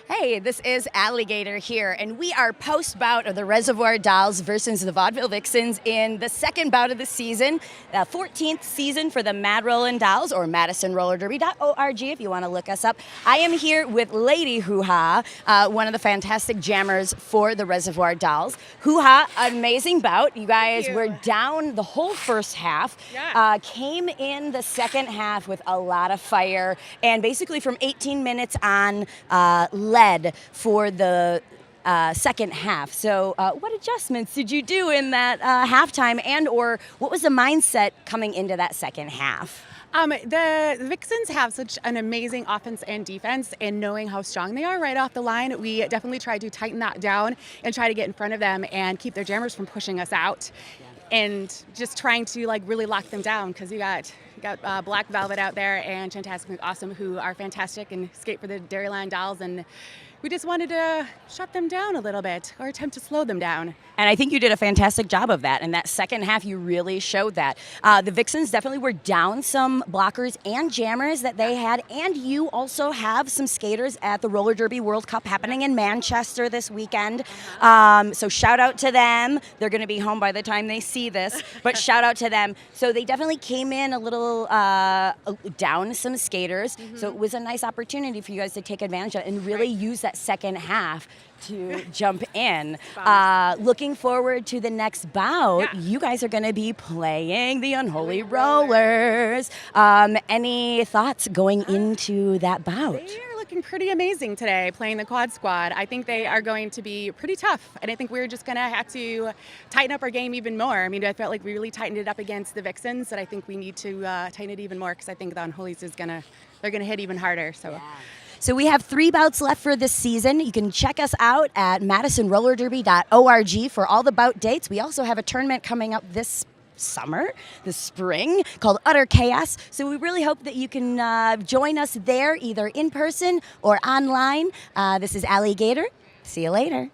Hey, this is Alligator here, and we are post-bout of the Reservoir Dolls versus the Vaudeville Vixens in the second bout of the season, the 14th season for the Mad Rollin' Dolls, or MadisonRollerDerby.org if you want to look us up. I am here with Lady Hoo Ha, one of the fantastic jammers for the Reservoir Dolls. Hoo Ha, amazing bout. You guys were down the whole first half, came in the second half with a lot of fire, and basically from 18 minutes on, led for the second half. So what adjustments did you do in that halftime, and or what was the mindset coming into that second half? The Vixens have such an amazing offense and defense, and knowing how strong they are right off the line, we definitely tried to tighten that down and try to get in front of them and keep their jammers from pushing us out. And just trying to really lock them down, because you got Black Velvet out there and Shantastic McAwesome, who are fantastic and skate for the Dairyland Dolls, and we just wanted to shut them down a little bit or attempt to slow them down. And I think you did a fantastic job of that. In that second half, you really showed that. The Vixens definitely were down some blockers and jammers that they had, and you also have some skaters at the Roller Derby World Cup happening in Manchester this weekend. So shout out to them. They're going to be home by the time they see this, but shout out to them. So they definitely came in a little down some skaters. So it was a nice opportunity for you guys to take advantage of and really use that second half to jump in. Looking forward to the next bout. You guys are going to be playing the Unholy Rollers. Any thoughts going into that bout? They are looking pretty amazing today, playing the quad squad. I think they are going to be pretty tough, and I think we're just going to have to tighten up our game even more. I mean, I felt like we really tightened it up against the Vixens, but I think we need to tighten it even more, because I think the Unholies they're going to hit even harder. So we have 3 bouts left for this season. You can check us out at MadisonRollerDerby.org for all the bout dates. We also have a tournament coming up this spring, called Utter Chaos. So we really hope that you can join us there, either in person or online. This is Alligator. See you later.